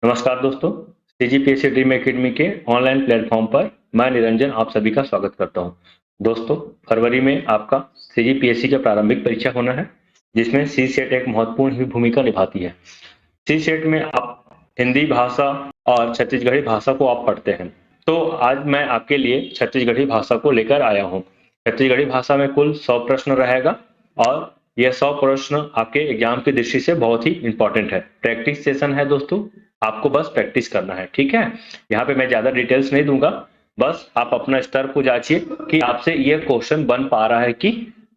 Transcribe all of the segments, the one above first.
नमस्कार दोस्तों, CGPSC dream academy के ऑनलाइन प्लेटफॉर्म पर मैं निरंजन आप सभी का स्वागत करता हूं। दोस्तों, फरवरी में आपका सीजीपीएससी का प्रारंभिक परीक्षा होना है, जिसमें सी सेट एक महत्वपूर्ण ही भूमिका निभाती है। सी सेट में आप हिंदी भाषा और छत्तीसगढ़ी भाषा को आप पढ़ते हैं। तो आज मैं आपके लिए छत्तीसगढ़ी भाषा को लेकर आया हूँ। छत्तीसगढ़ी भाषा में कुल 100 प्रश्न रहेगा और यह 100 प्रश्न आपके एग्जाम की दृष्टि से बहुत ही इंपॉर्टेंट है। प्रैक्टिस सेशन है दोस्तों, आपको बस प्रैक्टिस करना है, ठीक है। यहाँ पे मैं ज्यादा डिटेल्स नहीं दूंगा, बस आप अपना स्तर को जांचिए कि आपसे ये क्वेश्चन बन पा रहा है कि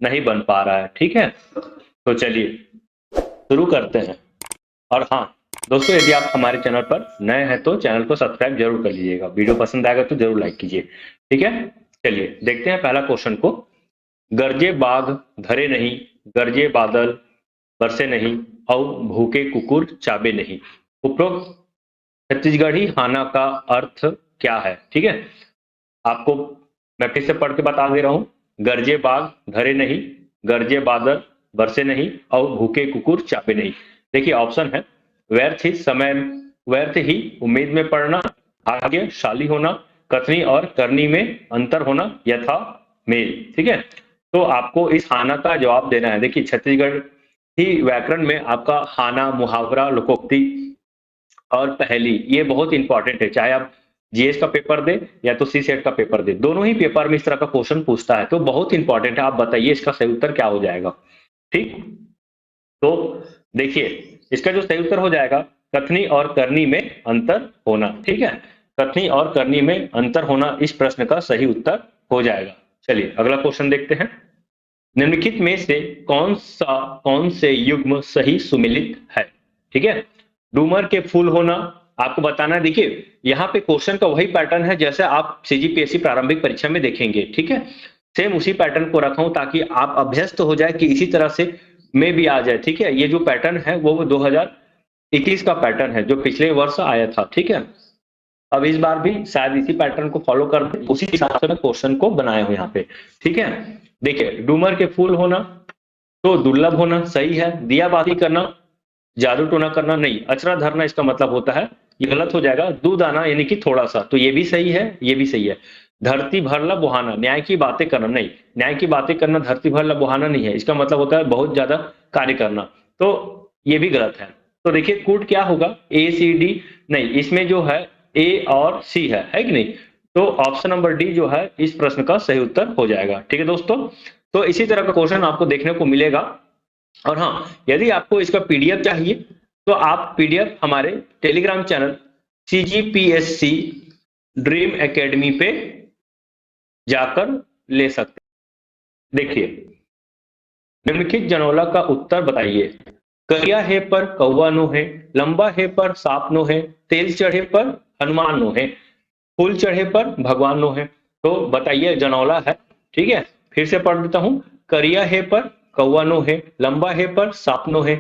नहीं बन पा रहा है, ठीक है। तो चलिए शुरू करते हैं। और हाँ दोस्तों, यदि आप हमारे चैनल पर नए हैं तो चैनल को सब्सक्राइब जरूर कर लीजिएगा। वीडियो पसंद आएगा तो जरूर लाइक कीजिए, ठीक है। चलिए देखते हैं पहला क्वेश्चन को। गरजे बाघ धरे नहीं, गरजे बादल बरसे नहीं, और भूखे कुकुर चाबे नहीं। उपरोक्त छत्तीसगढ़ी हाना का अर्थ क्या है, ठीक है। आपको मैं फिर से पढ़ के बता दे रहा हूं। गरजे बाघ धरे नहीं, गरजे बादल बरसे नहीं, और भूखे कुकुर चापे नहीं। देखिए ऑप्शन है, व्यर्थ ही समय, व्यर्थ ही उम्मीद में पड़ना, भाग्यशाली होना, कथनी और करनी में अंतर होना, यथा मेल, ठीक है। तो आपको इस हाना का जवाब देना है। देखिए छत्तीसगढ़ ही व्याकरण में आपका हाना, मुहावरा, लोकोक्ति और पहेली ये बहुत इंपॉर्टेंट है। चाहे आप जीएस का पेपर दे या तो सी सेट का पेपर दे, दोनों ही पेपर में इस तरह का क्वेश्चन पूछता है, तो बहुत इंपॉर्टेंट है। आप बताइए इसका सही उत्तर क्या हो जाएगा, ठीक। तो देखिए इसका जो सही उत्तर हो जाएगा, कथनी और करनी में अंतर होना, ठीक है। कथनी और करनी में अंतर होना इस प्रश्न का सही उत्तर हो जाएगा। चलिए अगला क्वेश्चन देखते हैं। निम्नलिखित में से कौन से युग्म सही सुमेलित है, ठीक है। डूमर के फूल होना आपको बताना है। देखिए यहाँ पे क्वेश्चन का वही पैटर्न है जैसे आप सीजीपीएससी प्रारंभिक परीक्षा में देखेंगे, ठीक है। सेम उसी पैटर्न को रखा हूं ताकि आप अभ्यस्त हो जाए कि इसी तरह से में भी आ जाए, ठीक है। ये जो पैटर्न है वो 2021 का पैटर्न है जो पिछले वर्ष आया था, ठीक है। अब इस बार भी शायद इसी पैटर्न को फॉलो कर उसी हिसाब से मैं क्वेश्चन को बनाया हूं यहाँ पे, ठीक है। देखिए डूमर के फूल होना तो दुर्लभ होना सही है। दियाबाती करना, जादू टोना करना नहीं। अचरा धरना इसका मतलब होता है, ये गलत हो जाएगा। दूध आना यानी कि थोड़ा सा, तो ये भी सही है, ये भी सही है। धरती भरला बुहाना, न्याय की बातें करना नहीं। न्याय की बातें करना धरती भरला बुहाना नहीं है, इसका मतलब होता है बहुत ज्यादा कार्य करना, तो ये भी गलत है। तो देखिए कूट क्या होगा, ए सी डी नहीं, इसमें जो है ए और सी है कि नहीं। तो ऑप्शन नंबर डी जो है इस प्रश्न का सही उत्तर हो जाएगा, ठीक है दोस्तों। तो इसी तरह का क्वेश्चन आपको देखने को मिलेगा। और हाँ, यदि आपको इसका पीडीएफ चाहिए तो आप पीडीएफ हमारे Telegram channel CGPSC dream academy पे जाकर ले सकते हैं। देखिए निम्नलिखित जनौला का उत्तर बताइए। करिया है पर कौवा नो है, लंबा है पर सांप नो है, तेल चढ़े पर हनुमान नो है, फूल चढ़े पर भगवान नो है। तो बताइए जनौला है, ठीक है। फिर से पढ़ देता हूं। करिया है पर कौवा नो है, लंबा है पर सांप नो है,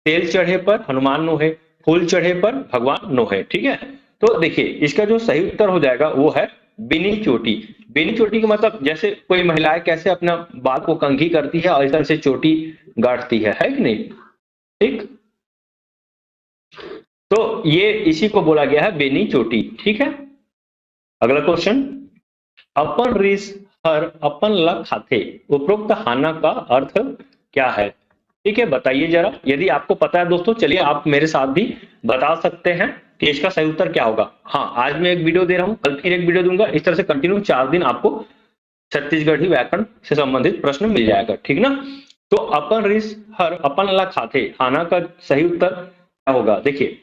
तेल चढ़े पर हनुमान नो है, फूल चढ़े पर भगवान नो है, ठीक है। तो देखिए इसका जो सही उत्तर हो जाएगा वो है बिनी चोटी। बिनी चोटी का मतलब जैसे कोई महिलाएं कैसे अपना बाल को कंघी करती है और इस तरह से चोटी गाड़ती है कि नहीं, ठीक। तो ये इसी को बोला गया है बेनी चोटी, ठीक है। अगला क्वेश्चन। अपन ऋष हर अपन लख खाते, उपरोक्त हाना का अर्थ क्या है, ठीक है। बताइए जरा, यदि आपको पता है दोस्तों चलिए आप मेरे साथ भी बता सकते हैं कि इसका सही उत्तर क्या होगा। हाँ आज मैं एक वीडियो दे रहा हूं, कल फिर एक वीडियो दूंगा, इस तरह से कंटिन्यू 4 दिन आपको छत्तीसगढ़ी व्याकरण से संबंधित प्रश्न मिल जाएगा, ठीक ना। तो अपन ऋष हर अपन ला खाते, हाना का सही उत्तर क्या होगा। देखिए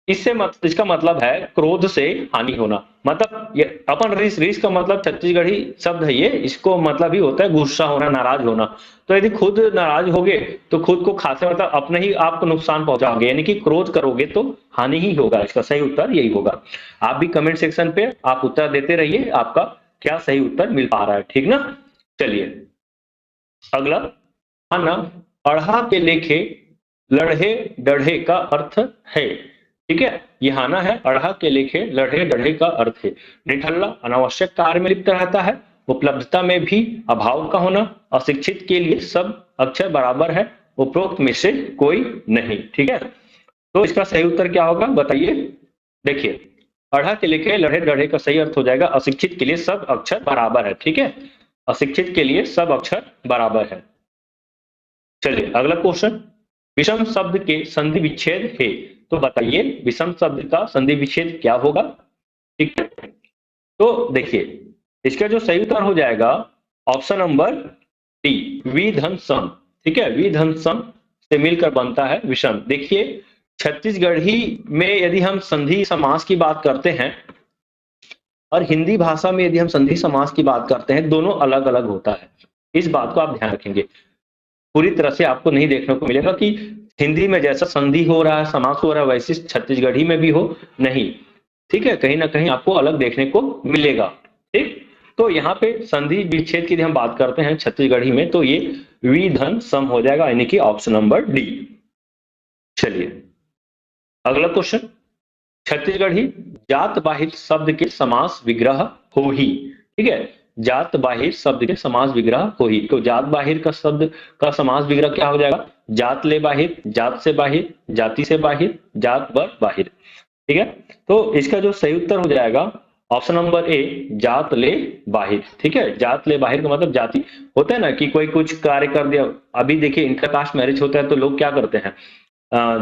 इसका मतलब है क्रोध से हानि होना। मतलब ये अपन ऋष का मतलब छत्तीसगढ़ी शब्द है ये, इसको मतलब ही होता है गुस्सा होना, नाराज होना। तो यदि खुद नाराज होगे तो खुद को खासे मतलब अपने ही आपको नुकसान पहुंचाओगे, यानी कि क्रोध करोगे तो हानि ही होगा। इसका सही उत्तर यही होगा। आप भी कमेंट सेक्शन पे आप उत्तर देते रहिए, आपका क्या सही उत्तर मिल पा रहा है, ठीक ना। चलिए अगला। हाना अढ़ा के लेखे लढ़े डढ़े का अर्थ है, ठीक है। ये हाना है, अढ़ा के लेखे लढ़े डढ़े का अर्थ है। निठल्ला अनावश्यक कार्य में लिप्त रहता है, उपलब्धता में भी अभाव का होना, अशिक्षित के लिए सब अक्षर बराबर है, उपरोक्त में से कोई नहीं, ठीक है। तो इसका सही उत्तर क्या होगा बताइए। देखिए, अढ़ा के लेके लढ़े डढ़े का सही अर्थ हो जाएगा अशिक्षित के लिए सब अक्षर बराबर है। ठीक है, अशिक्षित के लिए सब अक्षर बराबर है। चलिए अगला क्वेश्चन, विषम शब्द के संधि विच्छेद है, तो बताइए विषम शब्द का संधि विच्छेद क्या होगा। ठीक है, तो देखिए इसका जो सही उत्तर हो जाएगा ऑप्शन नंबर डी, वी धन सम। ठीक है, वी धन सम से मिलकर बनता है विषम। देखिए छत्तीसगढ़ी में यदि हम संधि समास की बात करते हैं और हिंदी भाषा में यदि हम संधि समास की बात करते हैं, दोनों अलग अलग होता है। इस बात को आप ध्यान रखेंगे। पूरी तरह से आपको नहीं देखने को मिलेगा कि हिंदी में जैसा संधि हो रहा है, समास हो रहा है, वैसे छत्तीसगढ़ी में भी हो, नहीं। ठीक है, कहीं ना कहीं आपको अलग देखने को मिलेगा। ठीक, तो यहाँ पे संधि विच्छेद की यदि हम बात करते हैं छत्तीसगढ़ी में, तो ये वी धन सम हो जाएगा, यानी कि ऑप्शन नंबर डी। चलिए अगला क्वेश्चन, छत्तीसगढ़ी जात बाहिर शब्द के समास विग्रह हो ही। ठीक है, जात बाहिर शब्द के समास विग्रह हो ही, तो जात बाहिर का शब्द का समास विग्रह क्या हो जाएगा, जात ले बाहिर, जात से बाहिर, जाति से बाहिर, जात बर बाहिर। ठीक है, तो इसका जो सही उत्तर हो जाएगा ऑप्शन नंबर ए, जात ले बाहिर। ठीक है, जात ले बाहिर का मतलब जाति, होता है ना कि कोई कुछ कार्य कर दिया। अभी देखिए इंटरकास्ट मैरिज होता है तो लोग क्या करते हैं,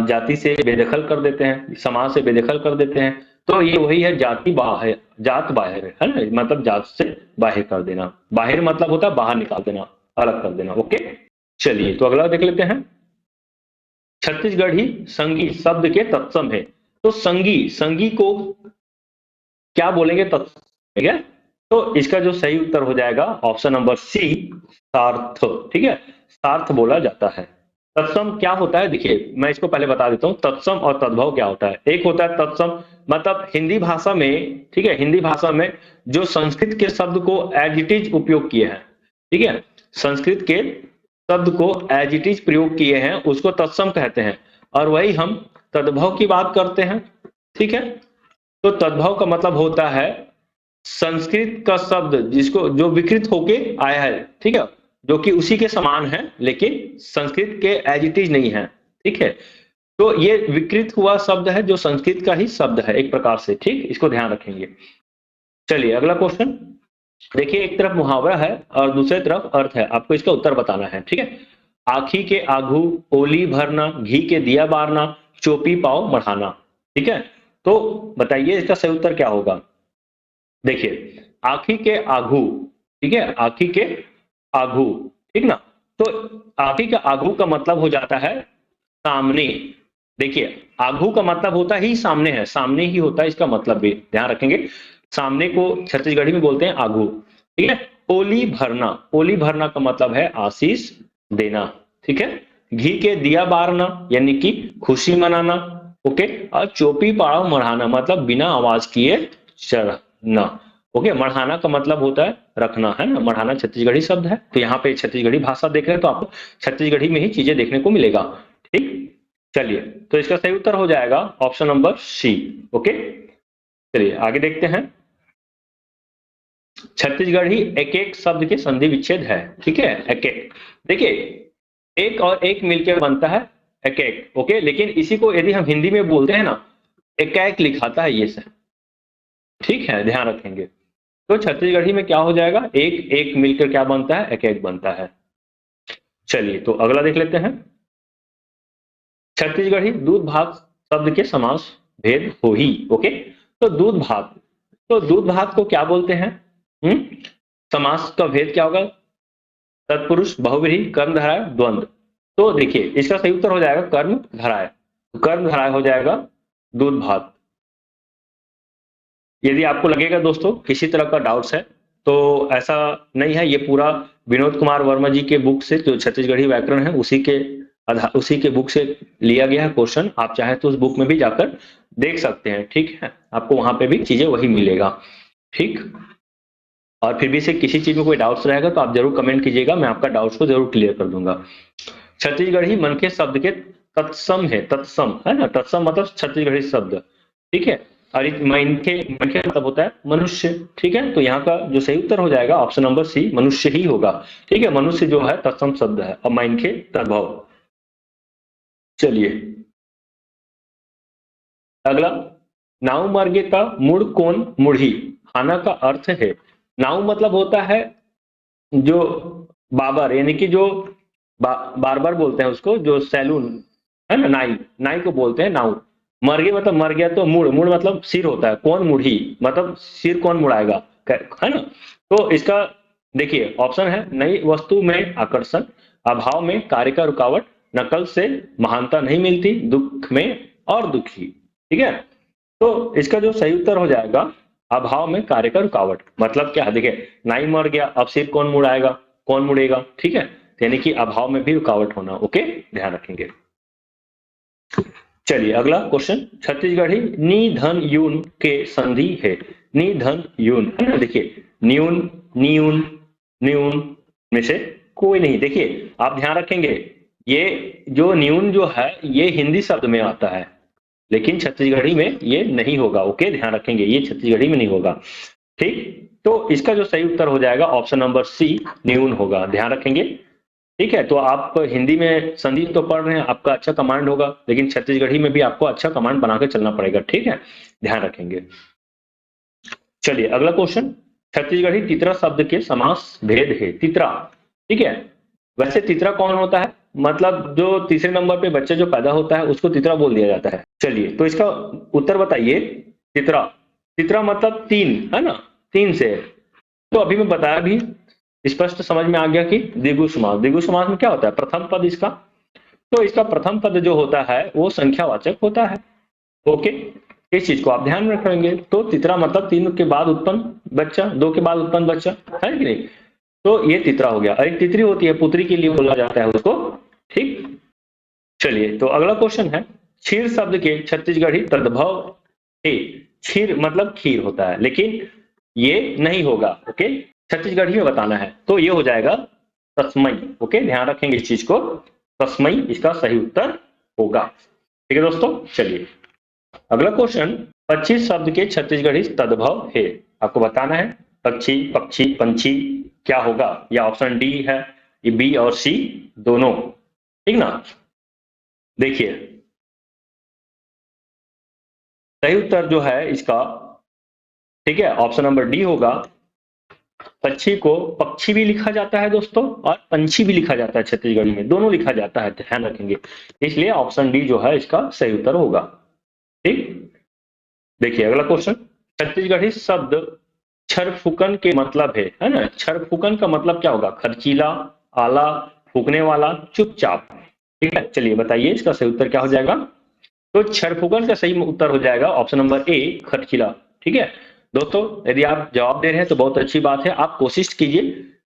जाति से बेदखल कर देते हैं, समाज से बेदखल कर देते हैं। तो ये वही है जाति बाहिर, जात बाहिर है ना, मतलब जात से बाहिर कर देना। बाहिर मतलब होता है बाहर निकाल देना, अलग कर देना। ओके, चलिए तो अगला देख लेते हैं, छत्तीसगढ़ी संगी शब्द के तत्सम है, तो संगी, संगी को क्या बोलेंगे तत्सम। ठीक है, तो इसका जो सही उत्तर हो जाएगा ऑप्शन नंबर सी, सार्थ। ठीक है, सार्थ बोला जाता है। तत्सम क्या होता है, देखिए मैं इसको पहले बता देता हूँ, तत्सम और तद्भव क्या होता है। एक होता है तत्सम, मतलब हिंदी भाषा में, ठीक है, हिंदी भाषा में जो संस्कृत के शब्द को एज इट इज उपयोग किए हैं, ठीक है, संस्कृत के शब्द को एज इट इज प्रयोग किए हैं, उसको तत्सम कहते हैं। और वही हम तद्भव की बात करते हैं। ठीक है, तो तद्भव का मतलब होता है संस्कृत का शब्द जिसको जो विकृत होके आया है, ठीक है, जो कि उसी के समान है लेकिन संस्कृत के एज इट इज नहीं है। ठीक है, तो ये विकृत हुआ शब्द है जो संस्कृत का ही शब्द है एक प्रकार से। ठीक, इसको ध्यान रखेंगे। चलिए अगला क्वेश्चन, देखिए एक तरफ मुहावरा है और दूसरे तरफ अर्थ है, आपको इसका उत्तर बताना है। ठीक है, आखी के आघू ओली भरना, घी के दिया बारना, चोपी पाव मढ़ाना। ठीक है, तो बताइए इसका सही उत्तर क्या होगा। देखिए आखी के आघू, ठीक है, आखी के आघू, ठीक ना, तो आखी का आघू का मतलब हो जाता है सामने। देखिए आघू का मतलब होता ही सामने है, सामने ही होता है इसका मतलब भी ध्यान रखेंगे। सामने को छत्तीसगढ़ी में बोलते हैं आघू। ठीक है, ओली भरना, ओली भरना का मतलब है आशीष देना। ठीक है, घी के दिया बारना यानी कि खुशी मनाना। ओके, और चोपी पाड़ा मढ़ाना मतलब बिना आवाज किए चढ़ना। ओके, मढ़ाना का मतलब होता है रखना, है ना, मढ़ाना छत्तीसगढ़ी शब्द है। तो यहाँ पे छत्तीसगढ़ी भाषा देख रहे हैं तो आपको छत्तीसगढ़ी में ही चीजें देखने को मिलेगा। ठीक, चलिए तो इसका सही उत्तर हो जाएगा ऑप्शन नंबर सी। ओके, चलिए आगे देखते हैं, छत्तीसगढ़ी एक एक शब्द के संधि विच्छेद है। ठीक है, एक एक, देखिए एक और एक मिलकर बनता है एक एक। ओके, लेकिन इसी को यदि हम हिंदी में बोलते हैं ना, एक एक लिखाता है ये सर। ठीक है, ध्यान रखेंगे। तो छत्तीसगढ़ी में क्या हो जाएगा, एक एक मिलकर क्या बनता है, एक एक बनता है। चलिए तो अगला देख लेते हैं, छत्तीसगढ़ी दूध भात शब्द के समास भेद हो ही। ओके, तो दूध भात, तो दूध भात को क्या बोलते हैं, समास का भेद क्या होगा, तत्पुरुष बहुव्रीहि कर्म धराय द्वंद्व। तो देखिए इसका सही उत्तर हो जाएगा कर्म धराय, कर्म धराय हो जाएगा दूध भात। यदि आपको लगेगा दोस्तों किसी तरह का डाउट्स है तो ऐसा नहीं है, ये पूरा विनोद कुमार वर्मा जी के बुक से, जो छत्तीसगढ़ी व्याकरण है उसी के बुक से लिया गया है क्वेश्चन। आप चाहे तो उस बुक में भी जाकर देख सकते हैं। ठीक है, आपको वहां पे भी चीजें वही मिलेगा। ठीक, और फिर भी से किसी चीज में कोई डाउट्स रहेगा तो आप जरूर कमेंट कीजिएगा, मैं आपका डाउट्स को जरूर क्लियर कर दूंगा। छत्तीसगढ़ी मन के शब्द के तत्सम है, तत्सम है ना, तत्सम मतलब छत्तीसगढ़ी शब्द। ठीक है, और मन के मतलब होता है मनुष्य। ठीक है, तो यहाँ का जो सही उत्तर हो जाएगा ऑप्शन नंबर सी, मनुष्य ही होगा। ठीक है, मनुष्य जो है तत्सम शब्द है और माइन के तद्भव। चलिए अगला, नाउ मर्गेता मुड़ कोन मुढ़ी खाना का अर्थ है। नाउ मतलब होता है जो बाबर, यानी कि जो बार बोलते हैं उसको, जो सैलून है ना, नाई, नाई को बोलते हैं नाउ। मर गए मतलब मर गया, तो मुड़, मुड़ मतलब सिर होता है, कौन मुड़ी मतलब सिर कौन मुड़ाएगा, है ना। तो इसका देखिए ऑप्शन है, नई वस्तु में आकर्षण, अभाव में कार्य का रुकावट, नकल से महानता नहीं मिलती, दुख में और दुखी। ठीक है, तो इसका जो सही उत्तर हो जाएगा, अभाव में कार्य का रुकावट। मतलब क्या है, देखिए नाई मर गया, अब सिर कौन मुड़ाएगा, कौन मुड़ेगा, ठीक है, यानी कि अभाव में भी रुकावट होना। ओके, ध्यान रखेंगे। चलिए अगला क्वेश्चन, छत्तीसगढ़ी निधन यून के संधि है। निधन यून है ना, देखिए न्यून, न्यून, न्यून में से कोई नहीं। देखिए आप ध्यान रखेंगे, ये जो न्यून जो है ये हिंदी शब्द में आता है, लेकिन छत्तीसगढ़ी में ये नहीं होगा। ओके, ध्यान रखेंगे, ये छत्तीसगढ़ी में नहीं होगा। ठीक, तो इसका जो सही उत्तर हो जाएगा ऑप्शन नंबर सी, न्यून होगा। ध्यान रखेंगे। ठीक है, तो आप हिंदी में संधि तो पढ़ रहे हैं, आपका अच्छा कमांड होगा, लेकिन छत्तीसगढ़ी में भी आपको अच्छा कमांड बनाकर चलना पड़ेगा। ठीक है, ध्यान रखेंगे। चलिए अगला क्वेश्चन, छत्तीसगढ़ी तितरा शब्द के समास भेद है। तितरा, ठीक है, वैसे तितरा कौन होता है, मतलब जो तीसरे नंबर पे बच्चा जो पैदा होता है उसको तितरा बोल दिया जाता है। चलिए तो इसका उत्तर बताइए। तितरा, तितरा मतलब तीन, है ना, तीन से। तो अभी मैं बताया भी, स्पष्ट समझ में आ गया कि द्विगु समास, द्विगु समास में क्या होता है, प्रथम पद इसका, तो इसका प्रथम पद जो होता है वो संख्यावाचक होता है। ओके, इस चीज को आप ध्यान में रखेंगे। तो तितरा मतलब तीन के बाद उत्पन्न बच्चा, दो के बाद उत्पन्न बच्चा, है कि नहीं। तो ये तितरा हो गया। और एक तितरी होती है, पुत्री के लिए बोला जाता है उसको। ठीक, चलिए तो अगला क्वेश्चन है, क्षीर शब्द के छत्तीसगढ़ी तद्भव है। क्षीर मतलब खीर होता है, लेकिन ये नहीं होगा। ओके, छत्तीसगढ़ी में बताना है, तो ये हो जाएगा तस्मई। ओके, ध्यान रखेंगे इस चीज को, तस्मई इसका सही उत्तर होगा। ठीक है दोस्तों, चलिए अगला क्वेश्चन, पक्षी शब्द के छत्तीसगढ़ी तद्भव है। आपको बताना है पक्षी, पक्षी, पंछी क्या होगा, या ऑप्शन डी है, ये बी और सी दोनों। ठीक ना, देखिए सही उत्तर जो है इसका, ठीक है, ऑप्शन नंबर डी होगा। पक्षी को पक्षी भी लिखा जाता है दोस्तों, और पंछी भी लिखा जाता है, छत्तीसगढ़ी में दोनों लिखा जाता है, ध्यान रखेंगे। इसलिए ऑप्शन डी जो है इसका सही उत्तर होगा। ठीक, देखिए अगला क्वेश्चन, छत्तीसगढ़ी शब्द छरफुकन के मतलब है ना। छरफुकन का मतलब क्या होगा, खर्चीला, आला, फूकने वाला, चुपचाप। ठीक है, चलिए बताइए इसका सही उत्तर क्या हो जाएगा। तो छरफुकन का सही उत्तर हो जाएगा ऑप्शन नंबर ए, खर्चीला। ठीक है दोस्तों, यदि आप जवाब दे रहे हैं तो बहुत अच्छी बात है, आप कोशिश कीजिए,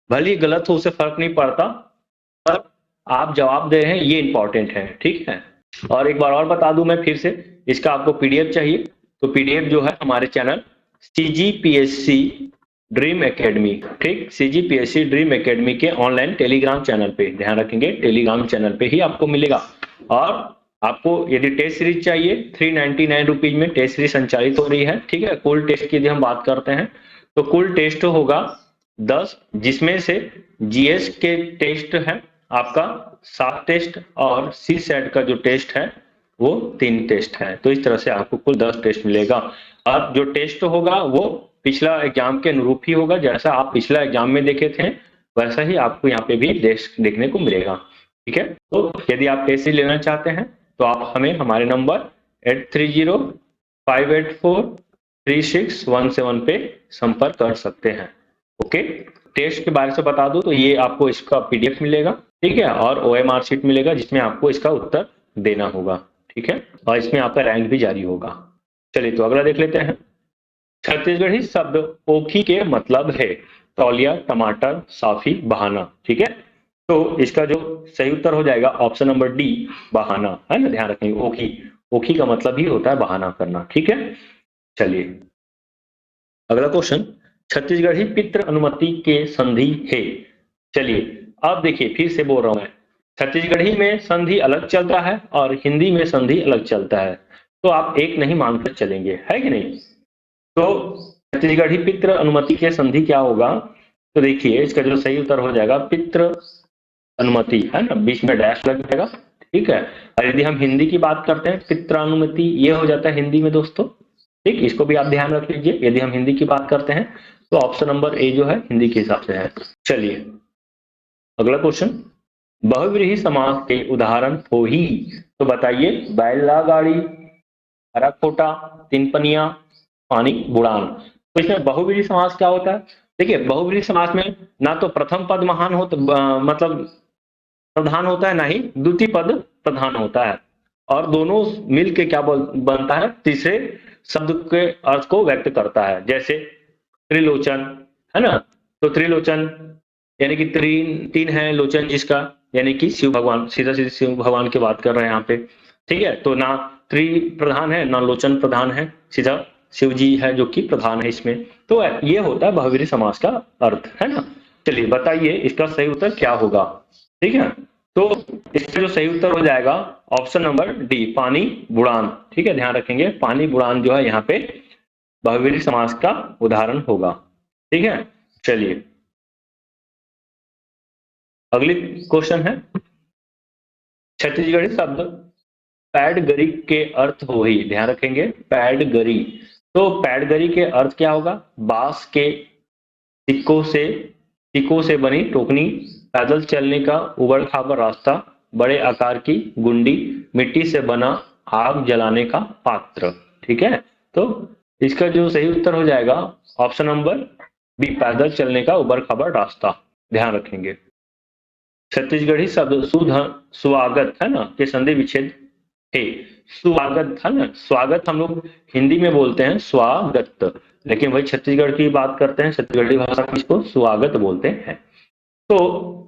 भले ही गलत हो उसे फर्क नहीं पड़ता, पर आप जवाब दे रहे हैं ये इंपॉर्टेंट है। ठीक है, और एक बार और बता दूं मैं फिर से, इसका आपको पीडीएफ चाहिए तो पीडीएफ जो है हमारे चैनल सीजीपीएससी ड्रीम एकेडमी, ठीक, सीजीपीएससी ड्रीम एकेडमी के ऑनलाइन टेलीग्राम चैनल पे, ध्यान रखेंगे टेलीग्राम चैनल पे ही आपको मिलेगा। और आपको यदि टेस्ट सीरीज चाहिए, 399 रुपीज में टेस्ट सीरीज संचालित हो रही है। ठीक है, कुल टेस्ट की यदि हम बात करते हैं तो कुल टेस्ट होगा 10, जिसमें से जीएस के टेस्ट है आपका 7 टेस्ट, और सी सेट का जो टेस्ट है वो 3 टेस्ट है। तो इस तरह से आपको कुल 10 टेस्ट मिलेगा। और जो टेस्ट होगा वो पिछला एग्जाम के अनुरूप ही होगा, जैसा आप पिछला एग्जाम में देखे थे वैसा ही आपको यहाँ पे भी टेस्ट देखने को मिलेगा। ठीक है, तो यदि आप टेस्ट लेना चाहते हैं तो आप हमें हमारे नंबर 8305843617 पे संपर्क कर सकते हैं। ओके, टेस्ट के बारे से बता दूं तो ये आपको इसका पीडीएफ मिलेगा, ठीक है, और ओएमआर शीट मिलेगा जिसमें आपको इसका उत्तर देना होगा। ठीक है, और इसमें आपका रैंक भी जारी होगा। चलिए तो अगला देख लेते हैं, छत्तीसगढ़ी शब्द ओखी के मतलब है तौलिया, टमाटर, साफी, बहाना। ठीक है, तो इसका जो सही उत्तर हो जाएगा ऑप्शन नंबर डी, बहाना, है ना, ध्यान रखेंगे। ओखी, ओखी का मतलब ही होता है बहाना करना। ठीक है, चलिए अगला क्वेश्चन, छत्तीसगढ़ी पितृ अनुमति के संधि है। चलिए अब देखिए फिर से बोल रहा हूं मैं, छत्तीसगढ़ी में संधि अलग चलता है और हिंदी में संधि अलग चलता है, तो आप एक नहीं मानकर चलेंगे, है कि नहीं। तो छत्तीसगढ़ी पितृ अनुमति के संधि क्या होगा, तो देखिए इसका जो सही उत्तर हो जाएगा पितृ अनुमति, है ना, बीच में डैश लग जाएगा। ठीक है, और यदि हम हिंदी की बात करते हैं पितृ अनुमति, ये हो जाता है हिंदी में दोस्तों। ठीक, इसको भी आप ध्यान रख लीजिए। यदि हम हिंदी की बात करते हैं तो ऑप्शन नंबर ए जो है हिंदी के हिसाब से है। चलिए अगला क्वेश्चन, बहुव्रीहि समास के उदाहरण हो ही, तो बताइए। बैलगाड़ी, हरा खोटा, तीन पनिया, पानी बुड़ान। तो इसमें बहुव्रीहि समास क्या होता है? देखिए बहुव्रीहि समास में ना तो प्रथम पद महान हो मतलब प्रधान होता है, ना ही द्वितीय पद प्रधान होता है, और दोनों मिल के क्या बनता है, तीसरे शब्द के अर्थ को व्यक्त करता है। जैसे त्रिलोचन, है ना, तो त्रिलोचन यानी कि तीन है लोचन जिसका, यानी कि शिव भगवान, सीधा सीधा शिव भगवान की बात कर रहे हैं यहाँ पे। ठीक है, तो ना त्रि प्रधान है ना लोचन प्रधान है, सीधा शिव जी है जो कि प्रधान है इसमें। तो ये होता है बहुव्रीहि समास का अर्थ, है ना। चलिए बताइए इसका सही उत्तर क्या होगा। ठीक है, तो इसका जो सही उत्तर हो जाएगा ऑप्शन नंबर डी, पानी बुड़ान। ठीक है, ध्यान रखेंगे पानी बुड़ान जो है यहाँ पे बहुव्रीहि समास का उदाहरण होगा। ठीक है, चलिए अगली क्वेश्चन है, छत्तीसगढ़ी शब्द पैडगरी के अर्थ हो ही। ध्यान रखेंगे पैडगरी, तो पैडगरी के अर्थ क्या होगा? बांस के सिक्कों से बनी टोकनी, पैदल चलने का उबड़ खाबड़ रास्ता, बड़े आकार की गुंडी, मिट्टी से बना आग जलाने का पात्र। ठीक है, तो इसका जो सही उत्तर हो जाएगा ऑप्शन नंबर बी, पैदल चलने का उबड़ खाबड़ रास्ता। ध्यान रखेंगे छत्तीसगढ़ी शब्द स्वागत, है ना, के संधि विच्छेद है। स्वागत, है ना, स्वागत हम लोग हिंदी में बोलते हैं स्वागत, लेकिन वही छत्तीसगढ़ की बात करते हैं, छत्तीसगढ़ी भाषा में इसको स्वागत बोलते हैं। तो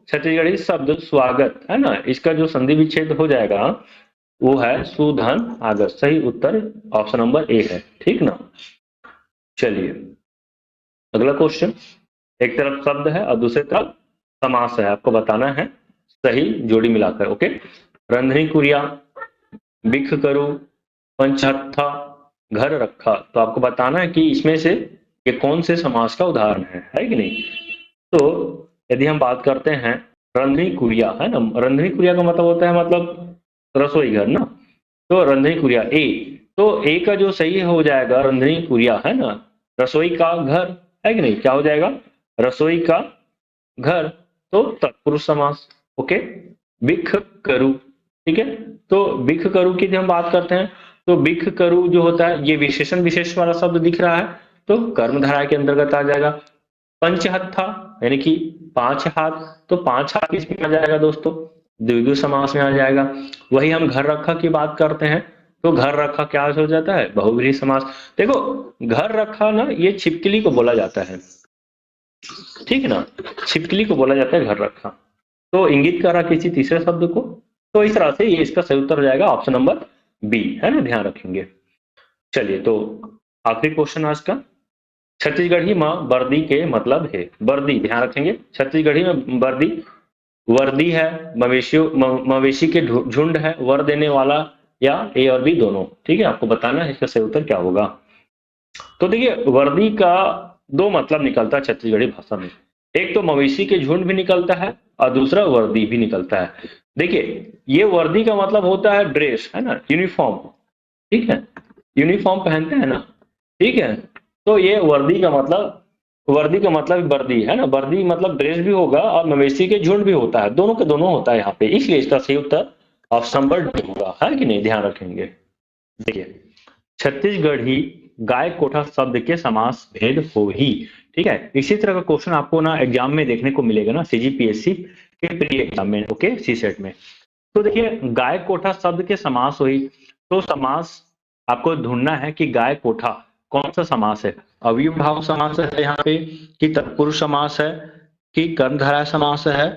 छत्तीसगढ़ी शब्द स्वागत, है ना, इसका जो संधि विच्छेद हो जाएगा वो है सुधन आगत। सही उत्तर ऑप्शन नंबर ए है। ठीक ना, चलिए अगला क्वेश्चन, एक तरफ शब्द है और दूसरी तरफ समास है, आपको बताना है सही जोड़ी मिलाकर। ओके, रंधनी कुरिया, बिख करू, पंचहत्था, घर रखा। तो आपको बताना है कि इसमें से ये कौन से समास का उदाहरण है कि नहीं। तो यदि हम बात करते हैं रंधनी कुरिया, है ना, रंधनी कुरिया का मतलब होता है मतलब रसोई घर ना, तो रंधनी कुरिया ए, तो ए का जो सही हो जाएगा रंधनी कुरिया, है ना, रसोई का घर, है कि नहीं, क्या हो जाएगा रसोई का घर, तो तत्पुरुष समास। ओके, बिख करू, ठीक है, तो बिख करू की हम बात करते हैं तो बिख करू जो होता है ये विशेषण विशेष वाला शब्द दिख रहा है, तो कर्मधारय के अंतर्गत आ जाएगा। पंचहत्था यानी कि पांच हाथ, तो पांच हाथ किसमें आ जाएगा दोस्तों, द्विगु समास में आ जाएगा। वही हम घर रखा की बात करते हैं तो घर रखा क्या हो जाता है, बहुव्रीहि समास। देखो घर रखा ना ये छिपकली को बोला जाता है, ठीक है ना, छिपकली को बोला जाता है घर रखा, तो इंगित कर रहा किसी तीसरे शब्द को। तो इस तरह से ये इसका सही उत्तर हो जाएगा ऑप्शन नंबर बी, है ना, ध्यान रखेंगे। चलिए तो आखिरी क्वेश्चन आज का, छत्तीसगढ़ी में वर्दी के मतलब है। वर्दी ध्यान रखेंगे, छत्तीसगढ़ी में वर्दी वर्दी है, मवेशी के झुंड है, वर देने वाला या ए और बी दोनों। ठीक है, आपको बताना है इसका सही उत्तर क्या होगा। तो देखिए वर्दी का दो मतलब निकलता है छत्तीसगढ़ी भाषा में, एक तो मवेशी के झुंड भी निकलता है और दूसरा वर्दी भी निकलता है। देखिए ये वर्दी का मतलब होता है ड्रेस, है ना, यूनिफॉर्म, ठीक है, यूनिफॉर्म पहनते हैं ना, ठीक है, तो ये वर्दी का मतलब वर्दी, है ना, वर्दी मतलब ड्रेस भी होगा और मवेशी के झुंड भी होता है, दोनों के दोनों होता है यहाँ पे, इसलिए इसका सही उत्तर ऑप्शन नंबर डी होगा, है कि नहीं, ध्यान रखेंगे। देखिए छत्तीसगढ़ी गाय कोठा शब्द के समास भेद हो ही। ठीक है, इसी तरह का क्वेश्चन आपको ना एग्जाम में देखने को मिलेगा ना, सीजीपीएससी के प्री एग्जाम में, ओके, सी सेट में। तो देखिए गाय कोठा शब्द के समास हुई, तो समास आपको ढूंढना है कि गाय कोठा कौन सा समास है, अव्ययभाव समास है यहाँ पे, कि तत्पुरुष समास है, कि कर्मधारय समास है,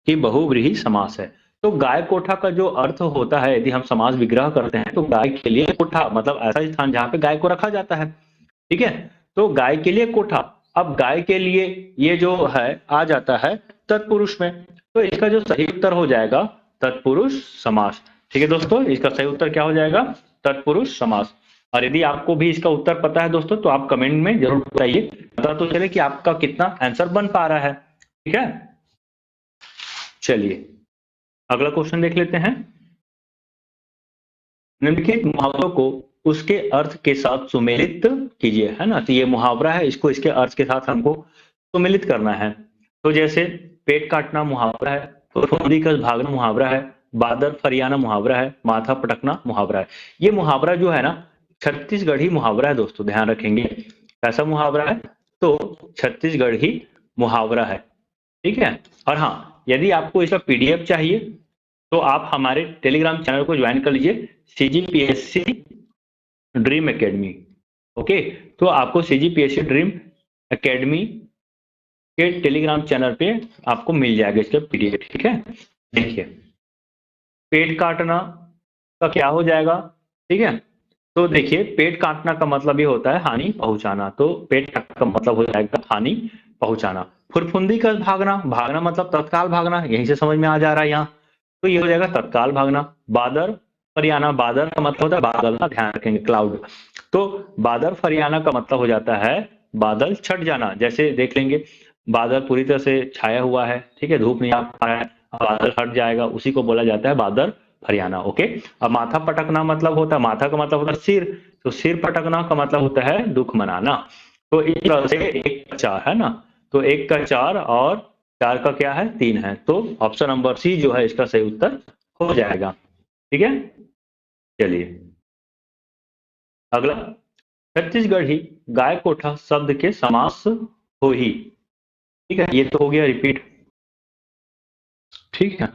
कि बहुव्रीहि समास है। तो गाय कोठा का जो अर्थ होता है, यदि हम समास विग्रह करते हैं तो गाय के लिए कोठा मतलब ऐसा स्थान जहां पे गाय को रखा जाता है, ठीक है, तो गाय के लिए कोठा। अब गाय के लिए ये जो है आ जाता है तत्पुरुष में, तो इसका जो सही उत्तर हो जाएगा तत्पुरुष समास। ठीक है दोस्तों, इसका सही उत्तर क्या हो जाएगा, तत्पुरुष समास। और यदि आपको भी इसका उत्तर पता है दोस्तों तो आप कमेंट में जरूर बताइए, पता तो चले कि आपका कितना आंसर बन पा रहा है। ठीक है, चलिए अगला क्वेश्चन देख लेते हैं, निम्नलिखित मुहावरों को उसके अर्थ के साथ सुमेलित कीजिए, है ना। तो ये मुहावरा है, इसको इसके अर्थ के साथ हमको सुमेलित करना है। तो जैसे पेट काटना मुहावरा है, फुर्फुरी कस भागना मुहावरा है, बादर फरियाना मुहावरा है, माथा पटकना मुहावरा है। ये मुहावरा जो है ना छत्तीसगढ़ी मुहावरा है दोस्तों, ध्यान रखेंगे। कैसा मुहावरा है? तो छत्तीसगढ़ी मुहावरा है, ठीक है। और हाँ, यदि आपको इसका पीडीएफ चाहिए तो आप हमारे टेलीग्राम चैनल को ज्वाइन कर लीजिए, सीजीपीएससी ड्रीम एकेडमी। ओके, तो आपको सीजीपीएससी ड्रीम एकेडमी के टेलीग्राम चैनल पे आपको मिल जाएगा इसका पीडीएफ, ठीक है। देखिए, पेट काटना का क्या हो जाएगा, ठीक है। तो देखिए, पेट काटना का मतलब ये होता है हानि पहुंचाना, तो पेट काटना का मतलब हो जाएगा हानि पहुंचाना। फुरफुंदी का भागना, भागना मतलब तत्काल भागना, यहीं से समझ में आ जा रहा है यहाँ, तो ये हो जाएगा तत्काल भागना। बादर फरियाना, बादर का मतलब होता है बादल ना, ध्यान रखेंगे, क्लाउड। तो बादर फरियाना का मतलब हो जाता है बादल छट जाना। जैसे देख लेंगे, बादल पूरी तरह से छाया हुआ है, ठीक है, धूप नहीं आ पा रहा है, बादल हट जाएगा, उसी को बोला जाता है बादल फरियाना। ओके, अब माथा पटकना मतलब होता है, माथा का मतलब होता है सिर, तो सिर पटकना का मतलब होता है दुख मनाना। तो इस तरह से एक का चार है ना, तो एक का चार और चार का क्या है, तीन है। तो ऑप्शन नंबर सी जो है इसका सही उत्तर हो जाएगा, ठीक है। चलिए अगला, छत्तीसगढ़ी गाय कोठा शब्द के समास हो ही, ठीक है, ये तो हो गया रिपीट, ठीक है।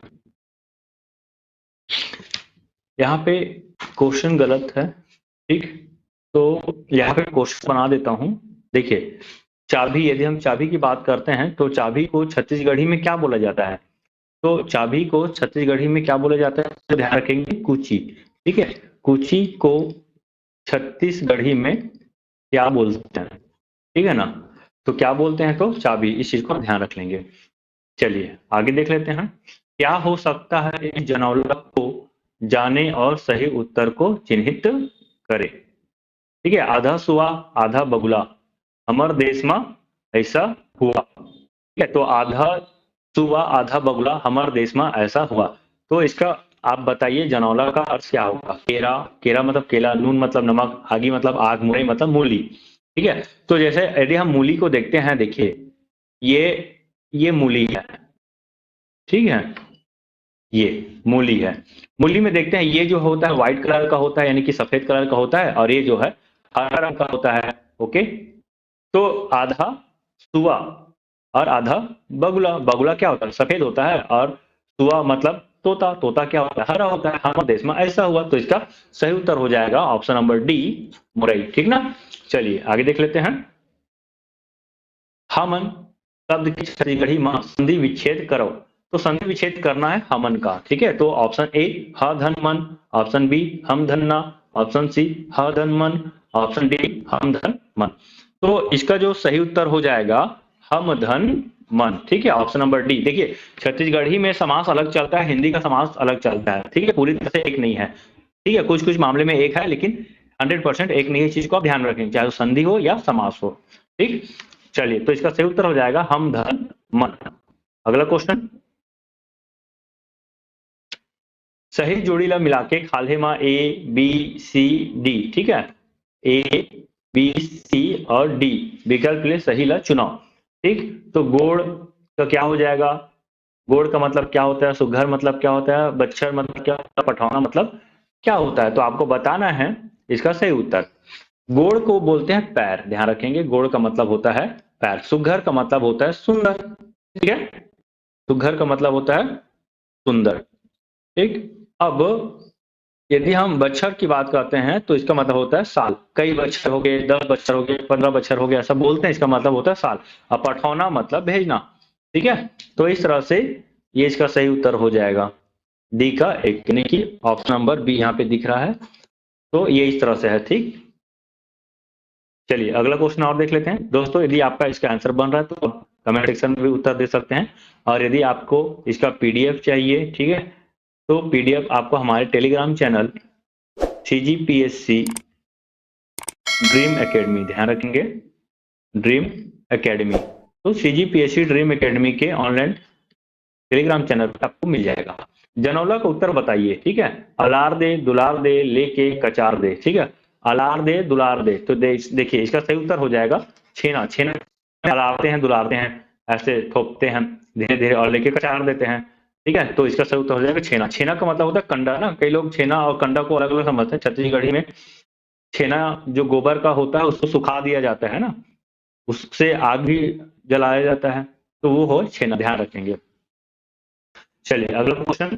यहाँ पे क्वेश्चन गलत है, ठीक, तो यहाँ पे क्वेश्चन बना देता हूं। देखिए, चाबी, यदि हम चाबी की बात करते हैं तो चाबी को छत्तीसगढ़ी में क्या बोला जाता है? तो चाबी को छत्तीसगढ़ी में क्या बोला जाता है, तो ध्यान रखेंगे कुची, ठीक है। कुची को छत्तीसगढ़ी में क्या बोलते हैं, ठीक है ना। तो क्या बोलते हैं, तो चाबी, इस चीज को ध्यान रख लेंगे। चलिए आगे देख लेते हैं, क्या हो सकता है इस जनौलक को जाने और सही उत्तर को चिन्हित करे, ठीक है। आधा सुआ आधा बगुला हमर देश में ऐसा हुआ, ठीक है। तो आधा सुआ आधा बगुला हमारे देश में ऐसा हुआ, तो इसका आप बताइए जनौला का अर्थ क्या होगा। केरा, केरा मतलब केला, नून मतलब नमक, आगी मतलब आग, मुरई मतलब मूली, ठीक है। तो जैसे यदि हम मूली को देखते हैं, देखिए ये ये मूली है, ठीक है, ये मूली है। मूली में देखते हैं ये जो होता है व्हाइट कलर का होता है, यानी कि सफेद कलर का होता है, और ये जो है हरा रंग का होता है। ओके, तो आधा सुआ और आधा बगुला, बगुला क्या होता है, सफेद होता है, और सुआ मतलब तोता, तोता क्या होता है, हरा होता है। हमारे देश में ऐसा हुआ, तो इसका सही उत्तर हो जाएगा ऑप्शन नंबर डी, मुरई, ठीक ना। चलिए आगे देख लेते हैं, हमन शब्द की छत्तीसगढ़ी में संधि विच्छेद करो, तो संधि विच्छेद करना है हमन का, ठीक है। तो ऑप्शन ए ह धन मन, ऑप्शन बी हम धन ना, ऑप्शन सी ह धन मन, ऑप्शन डी हम धन मन। तो इसका जो सही उत्तर हो जाएगा हम धन मन, ठीक है, ऑप्शन नंबर डी। देखिए, छत्तीसगढ़ी में समास अलग चलता है, हिंदी का समास अलग चलता है, ठीक है, पूरी तरह से एक नहीं है, ठीक है, कुछ कुछ मामले में एक है, लेकिन 100% एक नहीं है। चीज को आप ध्यान रखें, चाहे वो संधि हो या समास हो, ठीक। चलिए, तो इसका सही उत्तर हो जाएगा हम धन मन। अगला क्वेश्चन, सही जोड़ी ला मिला के खाल्हे मा ए बी सी डी, ठीक है, ए बी सी और डी विकल्प ले सही ला चुनाव, ठीक। तो गोड़ का क्या हो जाएगा, गोड़ का मतलब क्या होता है, सुघर मतलब क्या होता है, बच्छर मतलब क्या होता है, पठौना मतलब क्या होता है, तो आपको बताना है इसका सही उत्तर। गोड़ को बोलते हैं पैर, ध्यान रखेंगे, गोड़ का मतलब होता है पैर, सुघर का मतलब होता है सुंदर, ठीक है, सुघर का मतलब होता है सुंदर, ठीक। अब यदि हम बच्छर की बात करते हैं तो इसका मतलब होता है साल, कई बच्छर हो गए, 10 बच्छर हो गए, 15 बच्छर हो गए, ऐसा बोलते हैं, इसका मतलब होता है साल। अब पठौना मतलब भेजना, ठीक है। तो इस तरह से ये इसका सही उत्तर हो जाएगा डी का एक, यानी कि ऑप्शन नंबर बी यहाँ पे दिख रहा है, तो ये इस तरह से है, ठीक। चलिए अगला क्वेश्चन और देख लेते हैं दोस्तों। यदि आपका इसका आंसर बन रहा है तो कमेंट सेक्शन में भी उत्तर दे सकते हैं, और यदि आपको इसका पीडीएफ चाहिए, ठीक है, तो पीडीएफ आपको हमारे Telegram channel CGPSC dream academy, ध्यान रखेंगे ड्रीम एकेडमी, तो सीजीपीएससी ड्रीम एकेडमी के ऑनलाइन टेलीग्राम चैनल पर आपको मिल जाएगा। जनौला का उत्तर बताइए, ठीक है, अलार दे दुलार दे लेके कचार दे, ठीक है। अलार दे दुलार दे, तो देखिए इसका सही उत्तर हो जाएगा छेना। छेना अलारते हैं, दुलारते हैं, ऐसे थोपते हैं धीरे धीरे और लेके कचार देते हैं। ठीक है, तो इसका सही उत्तर हो जाएगा छेना। छेना का मतलब होता है कंडा ना, कई लोग छेना और कंडा को अलग अलग समझते हैं। छत्तीसगढ़ी में छेना जो गोबर का होता है उसको सुखा दिया जाता है ना, उससे आग भी जलाया जाता है, तो वो हो छेना, ध्यान रखेंगे। चलिए अगला क्वेश्चन,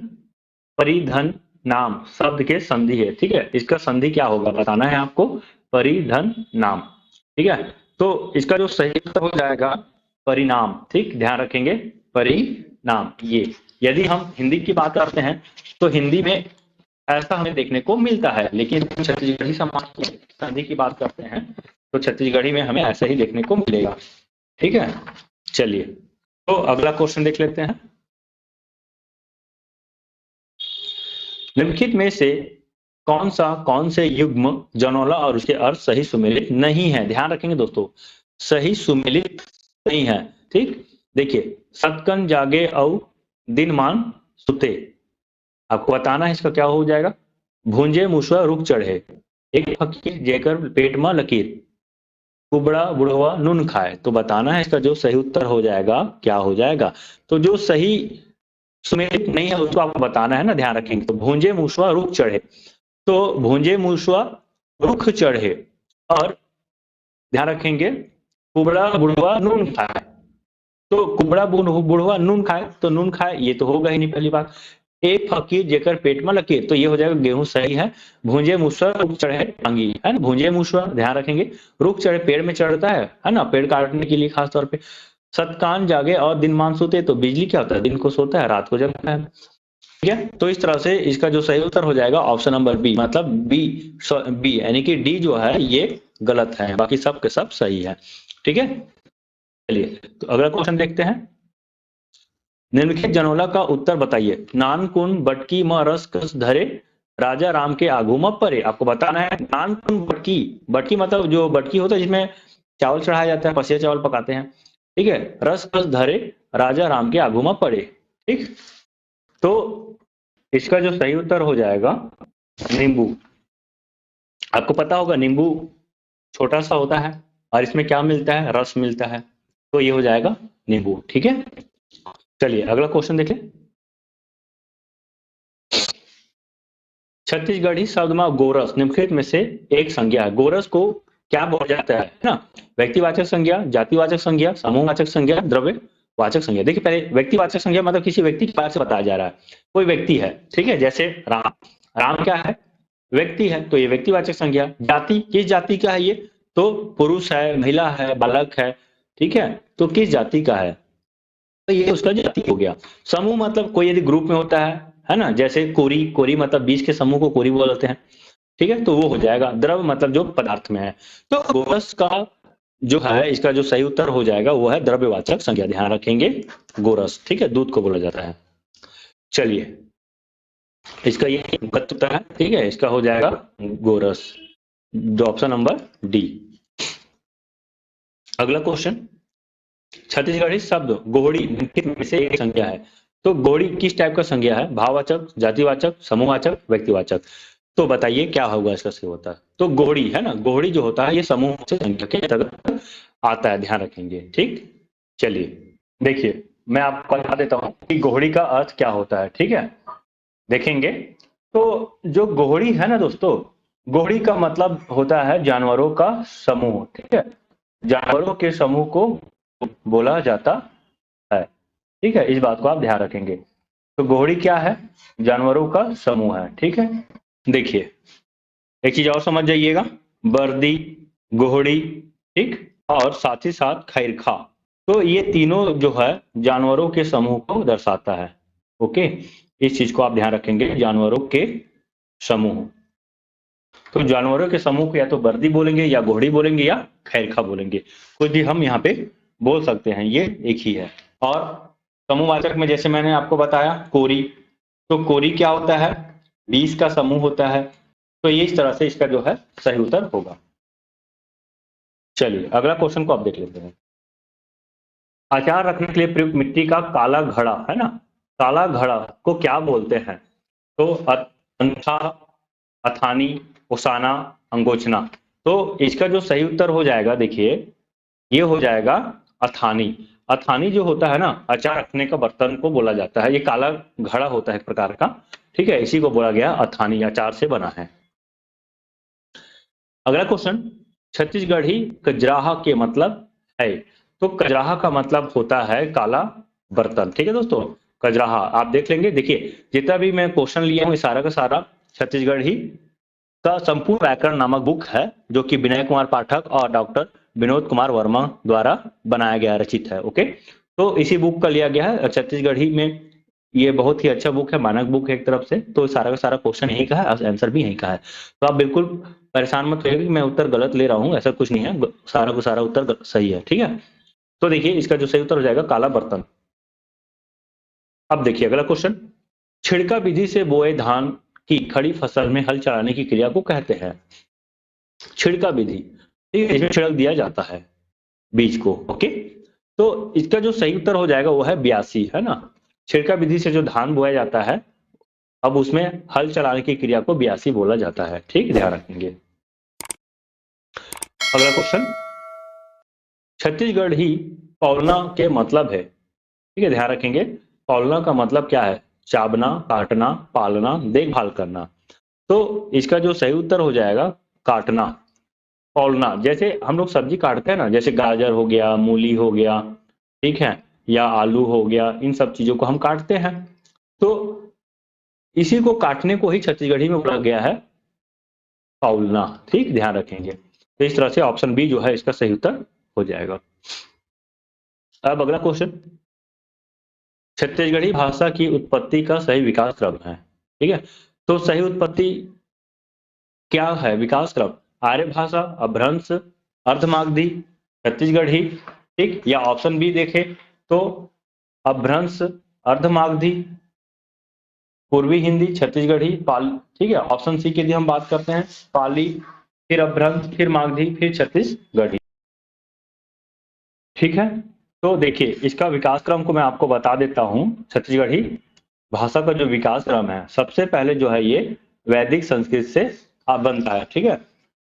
परिधन नाम शब्द के संधि है। ठीक है, इसका संधि क्या होगा बताना है आपको, परिधन नाम। ठीक है, तो इसका जो सही उत्तर हो जाएगा परिणाम। ठीक, ध्यान रखेंगे परिणाम। ये यदि हम हिंदी की बात करते हैं तो हिंदी में ऐसा हमें देखने को मिलता है, लेकिन छत्तीसगढ़ी समाज की संधि की बात करते हैं तो छत्तीसगढ़ी में हमें ऐसा ही देखने को मिलेगा। ठीक है, चलिए तो अगला क्वेश्चन देख लेते हैं। निम्नलिखित में से कौन से युग्म जनोला और उसके अर्थ सही सुमेलित नहीं है। ध्यान रखेंगे दोस्तों, सही सुमेलित नहीं है। ठीक, देखिए सतकन जागे और दिनमान सुते, आपको बताना है इसका क्या हो जाएगा। भूंजे मुसवा रुक चढ़े, एक फकीर जेकर पेट में लकीर, कुबड़ा बुढ़वा नून खाए, तो बताना है इसका जो सही उत्तर हो जाएगा क्या हो जाएगा। तो जो सही सुमेलित नहीं है उसको आपको बताना है ना, ध्यान रखेंगे। तो भूंजे मुसवा रुक चढ़े, तो भूंजे मुसवा रुख चढ़े, और ध्यान रखेंगे कुबड़ा बुढ़वा नून खाए, तो कुबड़ा बुढ़वा नून खाए, तो नून खाए ये तो होगा ही नहीं पहली बात। एक फकीर जेकर पेट में लकीर, तो ये हो जाएगा गेहूं सही है। भूंजे मुसवा रुख चढ़े टांगी, है ना, भूंजे मुसवा ध्यान रखेंगे, रुख चढ़े पेड़ में चढ़ता है ना, पेड़ काटने के लिए खास तौर पे। सतकान जागे और दिन मान सोते, तो बिजली क्या होता है, दिन को सोता है रात को जगता है। ठीक है, तो इस तरह से इसका जो सही उत्तर हो जाएगा ऑप्शन नंबर बी, मतलब बी। बी यानी कि डी जो है ये गलत है, बाकी सब के सब सही है। ठीक है, चलिए तो अगला क्वेश्चन देखते हैं। निम्नलिखित जनोला का उत्तर बताइए। नानकुन बटकी म रस कस धरे, राजा राम के आगू म परे, आपको बताना है नानकुन बटकी। बटकी मतलब जो बटकी होता है जिसमें चावल चढ़ाया जाता है, पसिया चावल पकाते हैं। ठीक है, रस कस धरे, राजा राम के आगू म परे। ठीक, तो इसका जो सही उत्तर हो जाएगा नींबू। आपको पता होगा नींबू छोटा सा होता है और इसमें क्या मिलता है, रस मिलता है, तो ये हो जाएगा नींबू। ठीक है, चलिए अगला क्वेश्चन देखें। छत्तीसगढ़ी शब्द में गोरस निम्नलिखित में से एक संज्ञा है। गोरस को क्या बोला जाता है ना, व्यक्तिवाचक संज्ञा, जातिवाचक संज्ञा, समूहवाचक संज्ञा, द्रव्यवाचक संज्ञा। देखिए पहले व्यक्तिवाचक संज्ञा मतलब किसी व्यक्ति के बारे में बताया जा रहा है, कोई व्यक्ति है। ठीक है, जैसे राम, राम क्या है, व्यक्ति है, तो ये व्यक्तिवाचक संज्ञा। जाति, किस जाति का है ये, तो पुरुष है, महिला है, बालक है। ठीक है, तो किस जाति का है, तो ये उसका जाति हो गया। समूह मतलब कोई यदि ग्रुप में होता है ना, जैसे कोरी, कोरी मतलब बीज के समूह को कोरी बोलते हैं। ठीक है, तो वो हो जाएगा। द्रव मतलब जो पदार्थ में है, तो गोरस का जो है इसका जो सही उत्तर हो जाएगा वो है द्रव्यवाचक संज्ञा, ध्यान रखेंगे गोरस। ठीक है, दूध को बोला जाता है। चलिए इसका ये गलत उत्तर है। ठीक है, इसका हो जाएगा गोरस, जो ऑप्शन नंबर डी। अगला क्वेश्चन, छत्तीसगढ़ी शब्द गोहड़ी निम्नलिखित में से एक संज्ञा है। तो गोहड़ी किस टाइप का संज्ञा है, भाववाचक, जातिवाचक, समूहवाचक, व्यक्तिवाचक, तो बताइए क्या होगा इसका सही होता है। तो गोहड़ी है ना, गोहड़ी जो होता है ये समूह से संज्ञा के अंतर्गत आता है, ध्यान रखेंगे। ठीक, चलिए देखिए मैं आपको बता देता हूँ कि गोहड़ी का अर्थ क्या होता है। ठीक है, देखेंगे तो जो गोहड़ी है ना दोस्तों, गोहड़ी का मतलब होता है जानवरों का समूह। ठीक है, जानवरों के समूह को बोला जाता है। ठीक है, इस बात को आप ध्यान रखेंगे। तो गोहड़ी क्या है, जानवरों का समूह है। ठीक है, देखिए एक चीज और समझ जाइएगा, बर्दी, गोहड़ी, ठीक, और साथ ही साथ खैरखा, तो ये तीनों जो है जानवरों के समूह को दर्शाता है। ओके, इस चीज को आप ध्यान रखेंगे, जानवरों के समूह। तो जानवरों के समूह को या तो बर्दी बोलेंगे या घोड़ी बोलेंगे या खैरखा बोलेंगे, कुछ भी हम यहाँ पे बोल सकते हैं, ये एक ही है। और समूहवाचक में जैसे मैंने आपको बताया कोरी, तो कोरी क्या होता है, 20 का समूह होता है। तो ये इस तरह से इसका जो है सही उत्तर होगा। चलिए अगला क्वेश्चन को आप देख लेते हैं। अचार रखने के लिए प्रयुक्त मिट्टी का काला घड़ा है ना, काला घड़ा को क्या बोलते हैं, तो अंथा, अथानी, उसाना, अंगोचना। तो इसका जो सही उत्तर हो जाएगा, देखिए ये हो जाएगा अथानी। अथानी जो होता है ना, अचार रखने का बर्तन को बोला जाता है। ये काला घड़ा होता है एक प्रकार का, ठीक है, इसी को बोला गया अथानी, अचार से बना है। अगला क्वेश्चन, छत्तीसगढ़ी कजराहा के मतलब है। तो कजराहा का मतलब होता है काला बर्तन, ठीक है दोस्तों। कजराहा आप देख लेंगे, देखिए जितना भी मैं क्वेश्चन लिया हूँ सारा का सारा छत्तीसगढ़ी का संपूर्ण व्याकरण नामक बुक है, जो कि विनय कुमार पाठक और डॉक्टर विनोद कुमार वर्मा द्वारा बनाया गया, रचित है। ओके, तो इसी बुक का लिया गया है छत्तीसगढ़ी में। ये बहुत ही अच्छा बुक है, मानक बुक है एक तरफ से। तो सारा का सारा क्वेश्चन यही का है, आंसर भी यही का है। तो आप बिल्कुल परेशान मत होइए कि मैं उत्तर गलत ले रहा हूँ, ऐसा कुछ नहीं है, सारा का सारा उत्तर सही है, ठीक है। तो देखिए इसका जो सही उत्तर हो जाएगा काला बर्तन। अब देखिए अगला क्वेश्चन, छिड़का विधि से बोए धान की खड़ी फसल में हल चलाने की क्रिया को कहते हैं। छिड़का विधि, ठीक है, इसमें छिड़क दिया जाता है बीज को। ओके, तो इसका जो सही उत्तर हो जाएगा वो है 82, है ना। छिड़का विधि से जो धान बोया जाता है, अब उसमें हल चलाने की क्रिया को 82 बोला जाता है, ठीक, ध्यान रखेंगे। अगला क्वेश्चन, छत्तीसगढ़ी पौलना के मतलब है, ठीक है, ध्यान रखेंगे। पौलना का मतलब क्या है? चाबना, काटना, पालना, देखभाल करना। तो इसका जो सही उत्तर हो जाएगा काटना। पौलना, जैसे हम लोग सब्जी काटते हैं ना, जैसे गाजर हो गया, मूली हो गया, ठीक है, या आलू हो गया, इन सब चीजों को हम काटते हैं। तो इसी को काटने को ही छत्तीसगढ़ी में बोला गया है पौलना, ठीक, ध्यान रखेंगे। तो इस तरह से ऑप्शन बी जो है इसका सही उत्तर हो जाएगा। अब अगला क्वेश्चन, छत्तीसगढ़ी भाषा की उत्पत्ति का सही विकास क्रम है, ठीक है। तो सही उत्पत्ति क्या है, विकास क्रम? आर्य भाषा, अपभ्रंश, अर्धमागधी, छत्तीसगढ़ी, ठीक, या ऑप्शन बी देखें तो अपभ्रंश, अर्धमागधी, पूर्वी हिंदी, छत्तीसगढ़ी, पाल, ठीक है। ऑप्शन सी की यदि हम बात करते हैं, पाली, फिर अपभ्रंश, फिर मागधी, फिर छत्तीसगढ़ी, ठीक है। तो देखिए इसका विकास क्रम को मैं आपको बता देता हूं। छत्तीसगढ़ी भाषा का जो विकास क्रम है, सबसे पहले जो है ये वैदिक संस्कृत से बनता है, ठीक है।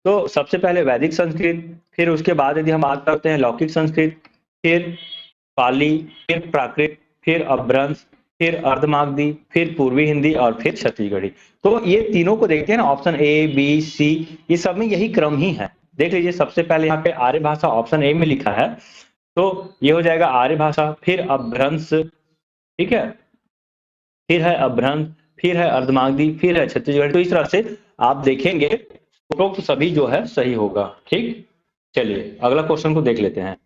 तो सबसे पहले वैदिक संस्कृत, फिर उसके बाद यदि हम बात करते हैं लौकिक संस्कृत, फिर पाली, फिर प्राकृत, फिर अपभ्रंश, फिर अर्धमागधी, फिर पूर्वी हिंदी और फिर छत्तीसगढ़ी। तो ये तीनों को देखते हैं ना, ऑप्शन ए बी सी, ये सब में यही क्रम ही है। देख लीजिए सबसे पहले यहाँ पे आर्य भाषा ऑप्शन ए में लिखा है, तो ये हो जाएगा आर्य भाषा, फिर अपभ्रंश, ठीक है, फिर है अपभ्रंश, फिर है अर्धमागधी, फिर है छत्तीसगढ़ी। तो इस तरह से आप देखेंगे उपरोक्त सभी जो है सही होगा, ठीक। चलिए अगला क्वेश्चन को देख लेते हैं।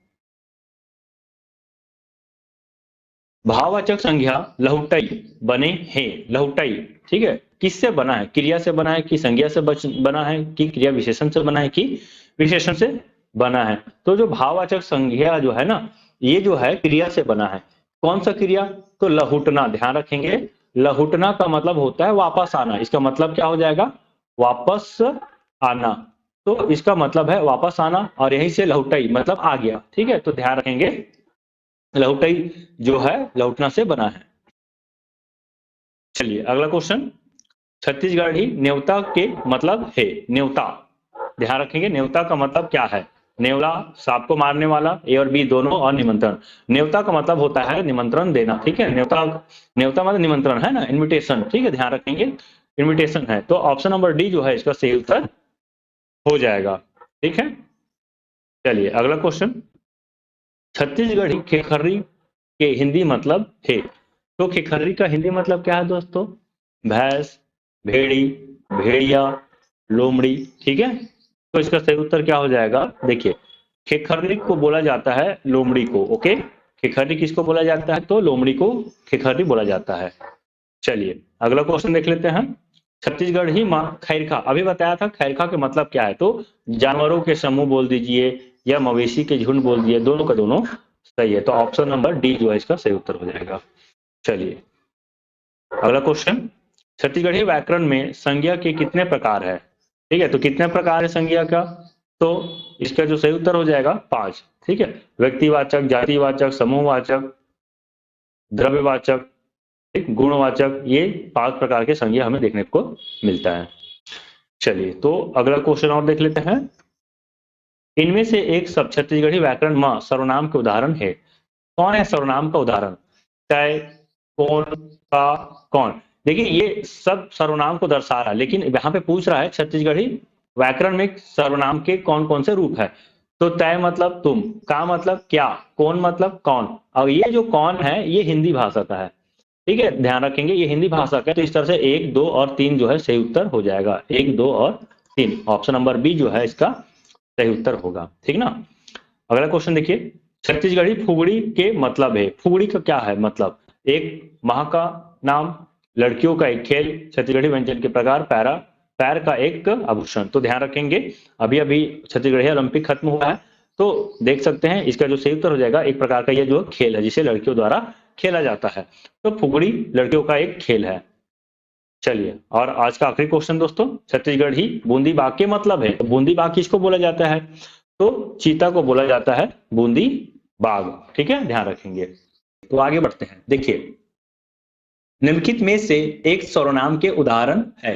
भाववाचक संज्ञा लहुटई बने हैं। लहुटई, ठीक है, किससे बना है? क्रिया से बना है कि संज्ञा से बना है कि क्रिया विशेषण से बना है कि विशेषण से बना है? तो जो भाववाचक संज्ञा जो है ना, ये जो है क्रिया से बना है। कौन सा क्रिया? तो लहुटना, ध्यान रखेंगे। लहुटना का मतलब होता है वापस आना। इसका मतलब क्या हो जाएगा? वापस आना। तो इसका मतलब है वापस आना, और यहीं से लहुटई मतलब आ गया, ठीक है। तो ध्यान रखेंगे लहुटई जो है लहुटना से बना है। चलिए अगला क्वेश्चन, छत्तीसगढ़ी न्योता के मतलब है। न्योता, ध्यान रखेंगे, न्योता का मतलब क्या है? नेवला, सांप को मारने वाला, ए और बी दोनों, और निमंत्रण। न्योता का मतलब होता है निमंत्रण देना, ठीक है। न्योता, न्योता मतलब निमंत्रण है ना, इनविटेशन, ठीक है, ध्यान रखेंगे, इनविटेशन है। तो ऑप्शन नंबर डी जो है इसका सही उत्तर हो जाएगा, ठीक है। चलिए अगला क्वेश्चन, छत्तीसगढ़ी खेखर्री के हिंदी मतलब है। तो खेखर्री का हिंदी मतलब क्या है दोस्तों? भैंस, भेड़ी, भेड़िया, लोमड़ी, ठीक है। तो इसका सही उत्तर क्या हो जाएगा? देखिए खेखर्री को बोला जाता है लोमड़ी को, ओके। खेखर्री किसको बोला जाता है? तो लोमड़ी को खेखर्री बोला जाता है। चलिए अगला क्वेश्चन देख लेते हैं। छत्तीसगढ़ी माँ खैरखा, अभी बताया था खैरखा के मतलब क्या है, तो जानवरों के समूह बोल दीजिए या मवेशी के झुंड बोल दिए, दोनों का दोनों सही है। तो ऑप्शन नंबर डी जो है इसका सही उत्तर हो जाएगा। चलिए अगला क्वेश्चन, छत्तीसगढ़ी व्याकरण में संज्ञा के कितने प्रकार है? ठीक है, तो कितने प्रकार है संज्ञा का? तो इसका जो सही उत्तर हो जाएगा 5, ठीक है। व्यक्तिवाचक, जातिवाचक, समूहवाचक, द्रव्यवाचक, ठीक, गुणवाचक, ये 5 प्रकार के संज्ञा हमें देखने को मिलता है। चलिए तो अगला क्वेश्चन और देख लेते हैं। इनमें से एक सब छत्तीसगढ़ी व्याकरण में सर्वनाम के उदाहरण है। कौन है सर्वनाम का उदाहरण? तय, कौन, का, कौन। देखिए ये सब सर्वनाम को दर्शा रहा है, लेकिन यहाँ पे पूछ रहा है छत्तीसगढ़ी व्याकरण में सर्वनाम के कौन कौन से रूप है। तो तय मतलब तुम, का मतलब क्या, कौन मतलब कौन। और ये जो कौन है ये हिंदी भाषा का है, ठीक है, ध्यान रखेंगे ये हिंदी भाषा का है। तो इस तरह से 1, 2 और 3 जो है सही उत्तर हो जाएगा। 1, 2 और 3, ऑप्शन नंबर बी जो है इसका सही उत्तर होगा, ठीक ना। अगला क्वेश्चन देखिए, छत्तीसगढ़ी फुगड़ी के मतलब है। फुगड़ी का क्या है मतलब? एक माह का नाम, लड़कियों का एक खेल, छत्तीसगढ़ी व्यंजन के प्रकार, पैर का एक आभूषण। तो ध्यान रखेंगे अभी अभी छत्तीसगढ़ी ओलंपिक खत्म हुआ है, तो देख सकते हैं इसका जो सही उत्तर हो जाएगा एक प्रकार का ये जो खेल है जिसे लड़कियों द्वारा खेला जाता है। तो फुगड़ी लड़कियों का एक खेल है। चलिए और आज का आखिरी क्वेश्चन दोस्तों, छत्तीसगढ़ी बूंदी बाग के मतलब है। तो बूंदी बाग किसको बोला जाता है? तो चीता को बोला जाता है बूंदी बाग, ठीक है, ध्यान रखेंगे। तो आगे बढ़ते हैं, देखिए निम्नलिखित में से एक सर्वनाम के उदाहरण है।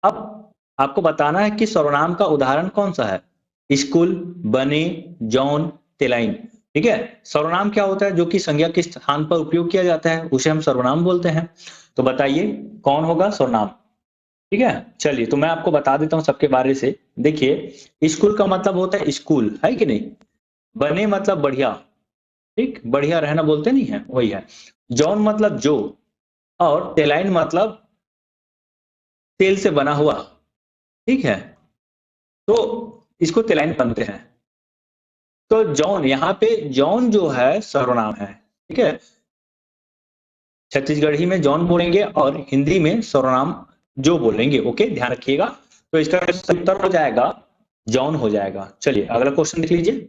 अब आपको बताना है कि सर्वनाम का उदाहरण कौन सा है। स्कूल, बने, जौन, तेलाइन, ठीक है। सर्वनाम क्या होता है? जो कि संज्ञा के स्थान पर उपयोग किया जाता है उसे हम सर्वनाम बोलते हैं। तो बताइए कौन होगा सर्वनाम, ठीक है। चलिए तो मैं आपको बता देता हूं सबके बारे से। देखिए स्कूल का मतलब होता है स्कूल, है कि नहीं। बने मतलब बढ़िया, ठीक, बढ़िया रहना बोलते नहीं है, वही है। जौन मतलब जो, और टेलाइन मतलब तेल से बना हुआ, ठीक है। तो इसको तेलाइन बनते हैं। तो जौन, यहाँ पे जौन जो है सर्वनाम है, ठीक है। छत्तीसगढ़ी में जौन बोलेंगे और हिंदी में सर्वनाम जो बोलेंगे, ओके, ध्यान रखिएगा। तो इसका उत्तर हो जाएगा जौन हो जाएगा। चलिए अगला क्वेश्चन देख लीजिए।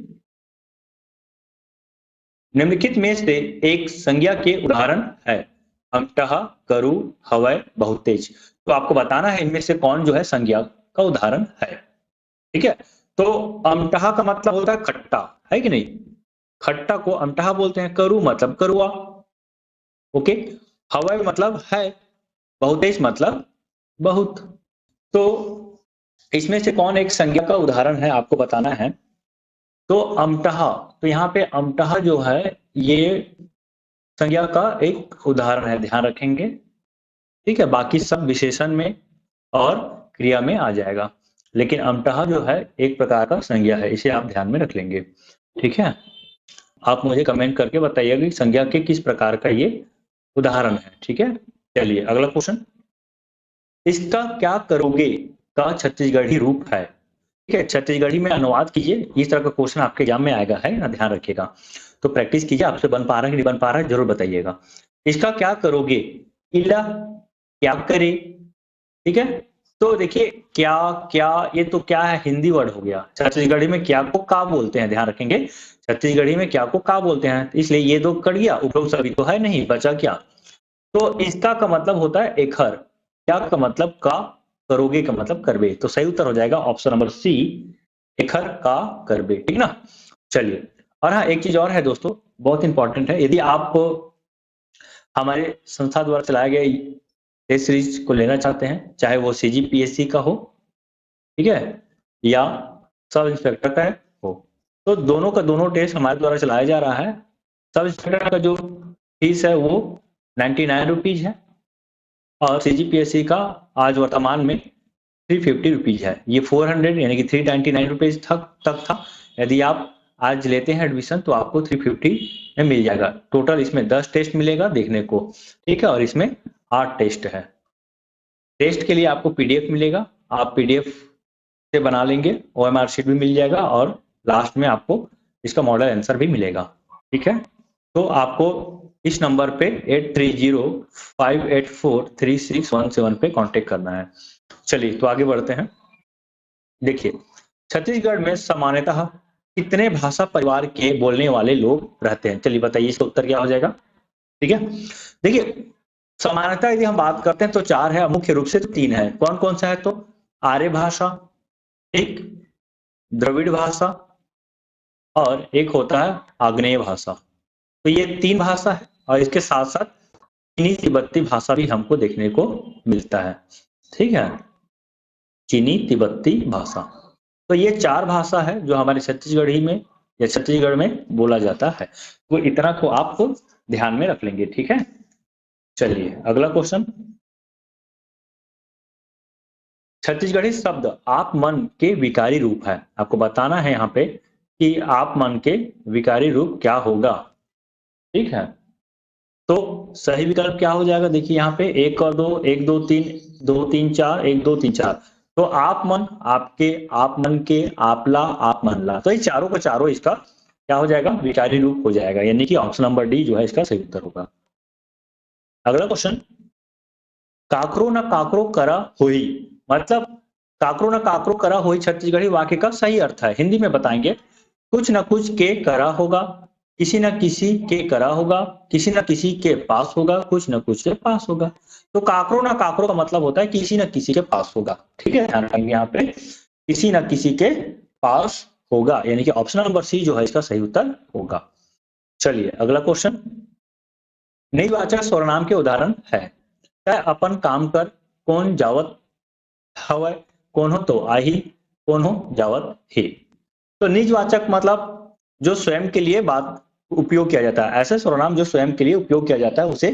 निम्नलिखित में से एक संज्ञा के उदाहरण है। अंतः, करु, हवय, बहुतेज। तो आपको बताना है इनमें से कौन जो है संज्ञा का उदाहरण है, ठीक है। तो अमटहा का मतलब होता है खट्टा, है कि नहीं। खट्टा को अमटहा बोलते हैं। करु मतलब करुआ, ओके। हवय मतलब है, बहुतेज मतलब बहुत। तो इसमें से कौन एक संज्ञा का उदाहरण है आपको बताना है। तो अमटहा, तो यहाँ पे अमटहा जो है ये संज्ञा का एक उदाहरण है, ध्यान रखेंगे, ठीक है। बाकी सब विशेषण में और क्रिया में आ जाएगा, लेकिन अमटहा जो है एक प्रकार का संज्ञा है, इसे आप ध्यान में रख लेंगे, ठीक है। आप मुझे कमेंट करके बताइएगा कि संज्ञा के किस प्रकार का ये उदाहरण है, ठीक है। चलिए अगला क्वेश्चन, इसका क्या करोगे का छत्तीसगढ़ी रूप है, ठीक है। छत्तीसगढ़ी में अनुवाद कीजिए, इस तरह का क्वेश्चन आपके एग्जाम में आएगा, है ना, ध्यान रखिएगा। तो प्रैक्टिस कीजिए, आपसे बन पा रहा है कि नहीं बन पा रहा है जरूर बताइएगा। इसका क्या करोगे, इला, क्या करे, ठीक है। तो देखिए क्या, क्या, ये तो क्या है, हिंदी वर्ड हो गया। छत्तीसगढ़ी में क्या को का बोलते हैं, ध्यान रखेंगे। छत्तीसगढ़ी में क्या को का बोलते हैं, इसलिए ये दो कट गया, उपरोक्त सभी तो है नहीं, बचा क्या। तो इसका का मतलब होता है एखर, क्या का मतलब का, करोगे का मतलब करबे। तो सही उत्तर हो जाएगा ऑप्शन नंबर सी, एखर का करबे, ठीक ना। चलिए, और हाँ एक चीज और है दोस्तों, बहुत इंपॉर्टेंट है। यदि आप हमारे संस्था द्वारा चलाए गए टेस्ट सीरीज को लेना चाहते हैं, चाहे वो सीजीपीएससी का हो, ठीक है, या सब इंस्पेक्टर का हो, तो दोनों का दोनों टेस्ट हमारे द्वारा चलाया जा रहा है। सब इंस्पेक्टर का जो फीस है वो 99 रुपीज है, और सीजीपीएससी का आज वर्तमान में 350 रुपीज है। ये 400 यानी कि 399 रुपीज तक था। यदि आप आज लेते हैं एडमिशन तो आपको 350 में मिल जाएगा। टोटल इसमें 10 टेस्ट मिलेगा देखने को, ठीक है, और इसमें 8 टेस्ट है। टेस्ट के लिए आपको पीडीएफ मिलेगा, आप पीडीएफ से बना लेंगे, ओएमआर शीट भी मिल जाएगा, और लास्ट में आपको इसका मॉडल आंसर भी मिलेगा, ठीक है। तो आपको इस नंबर पे 8305843617 पे कांटेक्ट करना है। चलिए तो आगे बढ़ते हैं। देखिए छत्तीसगढ़ में सामान्यतः कितने भाषा परिवार के बोलने वाले लोग रहते हैं? चलिए बताइए इसका उत्तर क्या हो जाएगा, ठीक है। देखिए सामान्यतः यदि हम बात करते हैं तो 4 है, मुख्य रूप से तो 3 है। कौन कौन सा है? तो आर्य भाषा, एक द्रविड़ भाषा, और एक होता है आग्नेय भाषा। तो ये 3 भाषा है, और इसके साथ साथ चीनी तिब्बती भाषा भी हमको देखने को मिलता है, ठीक है। चीनी, तिब्बती भाषा। तो ये 4 भाषा है जो हमारे छत्तीसगढ़ी में या छत्तीसगढ़ में बोला जाता है। तो इतना को आप ध्यान में रख लेंगे, ठीक है। चलिए अगला क्वेश्चन। छत्तीसगढ़ी शब्द आप मन के विकारी रूप है। आपको बताना है यहाँ पे कि आप मन के विकारी रूप क्या होगा, ठीक है। तो सही विकल्प क्या हो जाएगा, देखिए यहाँ पे 1 और 2, 1 2 3, 2 3 4, 1 2 3 4। तो आप मन, आपके, आप मन के, आपला, आप मनला, तो ये चारों का चारों इसका क्या हो जाएगा, विकारी रूप हो जाएगा, यानी कि ऑप्शन नंबर डी जो है इसका सही उत्तर होगा। अगला क्वेश्चन। काकरो न काकरो करा हुई, मतलब काकरो न काकरो करा हुई छत्तीसगढ़ी वाक्य का सही अर्थ है, हिंदी में बताएंगे। कुछ न कुछ के करा होगा, किसी न किसी के करा होगा, किसी न किसी के पास होगा, कुछ न कुछ के पास होगा। तो काकरो न काकरो का मतलब होता है किसी न किसी के पास होगा, ठीक है, ध्यान रखेंगे यहाँ पे, किसी न किसी के पास होगा, यानी कि ऑप्शन नंबर सी जो है इसका सही उत्तर होगा। चलिए अगला क्वेश्चन। निजवाचक सर्वनाम के उदाहरण है। क्या अपन काम कर, कौन जावत हवय, कौन हो तो आही, कौन हो जावत ही। तो निजवाचक मतलब जो स्वयं के लिए बात उपयोग किया जाता है, ऐसे सर्वनाम जो स्वयं के लिए उपयोग किया जाता है उसे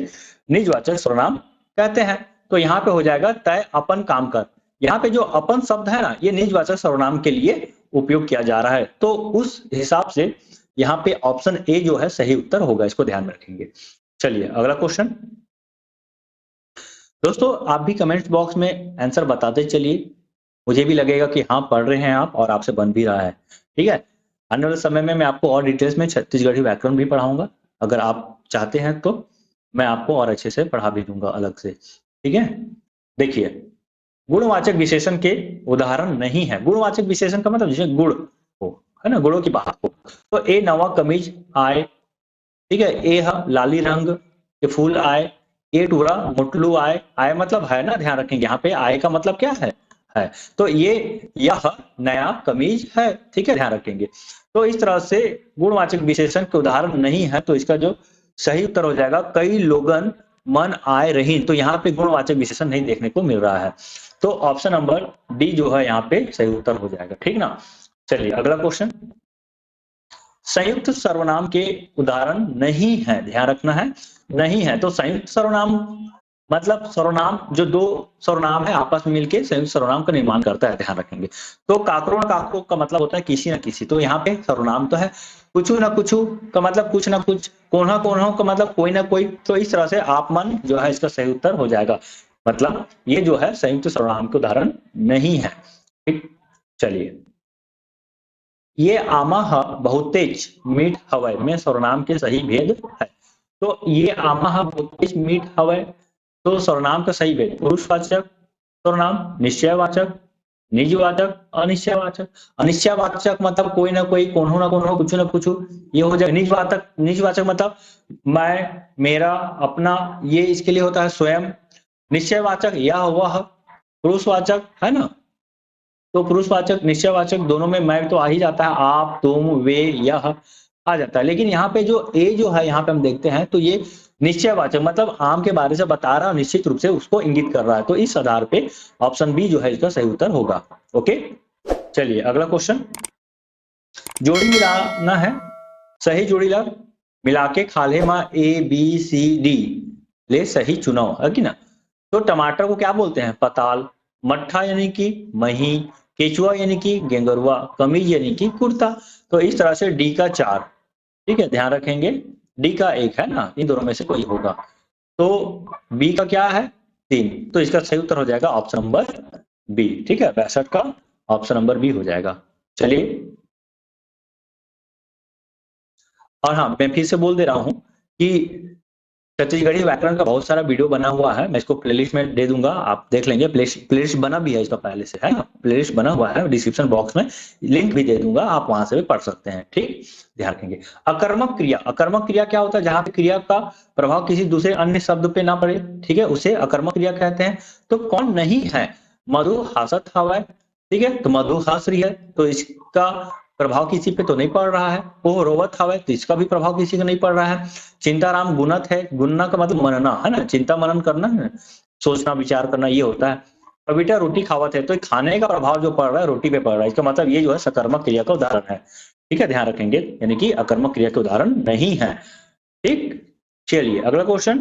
निजवाचक सर्वनाम कहते हैं। तो यहाँ पे हो जाएगा तय अपन काम कर। यहाँ पे जो अपन शब्द है ना, ये निजवाचक सर्वनाम के लिए उपयोग किया जा रहा है, तो उस हिसाब से यहाँ पे ऑप्शन ए जो है सही उत्तर होगा, इसको ध्यान में रखेंगे। चलिए अगला क्वेश्चन। दोस्तों आप भी कमेंट बॉक्स में आंसर बताते चलिए, मुझे भी लगेगा कि हाँ पढ़ रहे हैं आप और आपसे बन भी रहा है, ठीक है। आने वाले समय में मैं आपको और डिटेल्स में छत्तीसगढ़ी व्याकरण भी पढ़ाऊंगा, अगर आप चाहते हैं तो मैं आपको और अच्छे से पढ़ा भी दूंगा अलग से, ठीक है। देखिए गुणवाचक विशेषण के उदाहरण नहीं है। गुणवाचक विशेषण का मतलब जिसमें गुण हो, है ना, गुणों की बात हो। तो ए नवा कमीज आए, ठीक है, ए लाली रंग के फूल आए, ए टूरा मुटलू आए, आए मतलब है ना, ध्यान रखेंगे यहाँ पे आए का मतलब क्या है। तो ये यह नया कमीज है, ठीक है, ध्यान रखेंगे। तो इस तरह से गुणवाचक विशेषण के उदाहरण नहीं है, तो इसका जो सही उत्तर हो जाएगा कई लोगन मन आए रही। तो यहाँ पे गुणवाचक विशेषण नहीं देखने को मिल रहा है, तो ऑप्शन नंबर डी जो है यहाँ पे सही उत्तर हो जाएगा, ठीक ना। चलिए अगला क्वेश्चन। संयुक्त सर्वनाम के उदाहरण नहीं है, ध्यान रखना है, नहीं है। तो संयुक्त सर्वनाम मतलब सर्वनाम जो दो सर्वनाम है आपस में मिलकर संयुक्त सर्वनाम का निर्माण करता है, ध्यान रखेंगे। तो काकरो न काकरो का मतलब होता है किसी न किसी, तो यहाँ पे सर्वनाम तो है। कुछ न कुछ का मतलब कुछ ना कुछ, कोन्हा कोन्हा का मतलब कोई ना कोई। तो इस तरह से आप मन जो है इसका सही उत्तर हो जाएगा, मतलब ये जो है संयुक्त सर्वनाम के उदाहरण नहीं है, ठीक। चलिए ये आमा बहुत तेज मीठ हवय में सर्वनाम के सही भेद है। तो ये आमा बहुत तेज मीठ हवय, तो सर्वनाम का सही भेद पुरुषवाचक सर्वनाम, निश्चयवाचक, निजवाचक, अनिश्चयवाचक। अनिश्चयवाचक मतलब कोई ना कोई, कौन हो ना कौन हो, कुछ ना कुछ, ये हो जाए निजवाचक। निजवाचक मतलब मैं, मेरा, अपना, ये इसके लिए होता है स्वयं। निश्चयवाचक यह वह। पुरुषवाचक है ना, तो पुरुषवाचक निश्चयवाचक दोनों में मैं तो आ ही जाता है, आप, तुम, वे, यह आ जाता है। लेकिन यहाँ पे जो ए जो है यहाँ पे हम देखते हैं तो ये निश्चयवाचक मतलब आम के बारे से बता रहा है, निश्चित रूप से उसको इंगित कर रहा है। तो इस आधार पे ऑप्शन बी जो है इसका सही उत्तर होगा। ओके, चलिए अगला क्वेश्चन। जोड़ी मिलाना है, सही जोड़ी ला मिला के खाले मा ए बी सी डी ले सही चुनाव, है कि ना। तो टमाटर को क्या बोलते हैं, पताल। मट्ठा यानी कि मही, केचुआ यानी कि गेंगरुआ, कमीज यानी कि कुर्ता। तो इस तरह से डी का 4, ठीक है, ध्यान रखेंगे। डी का 1 है ना, इन दोनों में से कोई होगा। तो बी का क्या है, 3, तो इसका सही उत्तर हो जाएगा ऑप्शन नंबर बी, ठीक है, 62 का ऑप्शन नंबर बी हो जाएगा। चलिए, और हाँ मैं फिर से बोल दे रहा हूँ कि छत्तीसगढ़ी व्याकरण का बहुत सारा वीडियो बना हुआ है, मैं इसको प्लेलिस्ट में दे दूंगा, आप देख लेंगे। प्लेलिस्ट बना भी है इसका पहले से, है ना, प्लेलिस्ट बना हुआ है, डिस्क्रिप्शन बॉक्स में लिंक भी दे दूंगा, आप वहां से भी पढ़ सकते हैं, ठीक। ध्यान रखेंगे। अकर्मक क्रिया, अकर्मक क्रिया क्या होता है, जहां पे क्रिया का प्रभाव किसी दूसरे अन्य शब्द पे ना पड़े, ठीक है, उसे अकर्मक क्रिया कहते हैं। तो कौन नहीं है, मधु हासत हवा, ठीक है, तो मधु हंस रही है, तो इसका प्रभाव किसी पे तो नहीं पड़ रहा है। वो रोवत हवा, तो इसका भी प्रभाव किसी का नहीं पड़ रहा है। चिंताराम गुणत है, गुणना का मतलब मनना है ना, चिंता मनन करना है, सोचना विचार करना, ये होता है। तो बेटा रोटी खावत है, तो खाने का प्रभाव जो पड़ रहा है रोटी पे पड़ रहा है, इसका मतलब ये जो है सकर्मक क्रिया का उदाहरण है। ठीक है, ध्यान रखेंगे, यानी कि अकर्मक क्रिया के उदाहरण नहीं है। ठीक, चलिए अगला क्वेश्चन।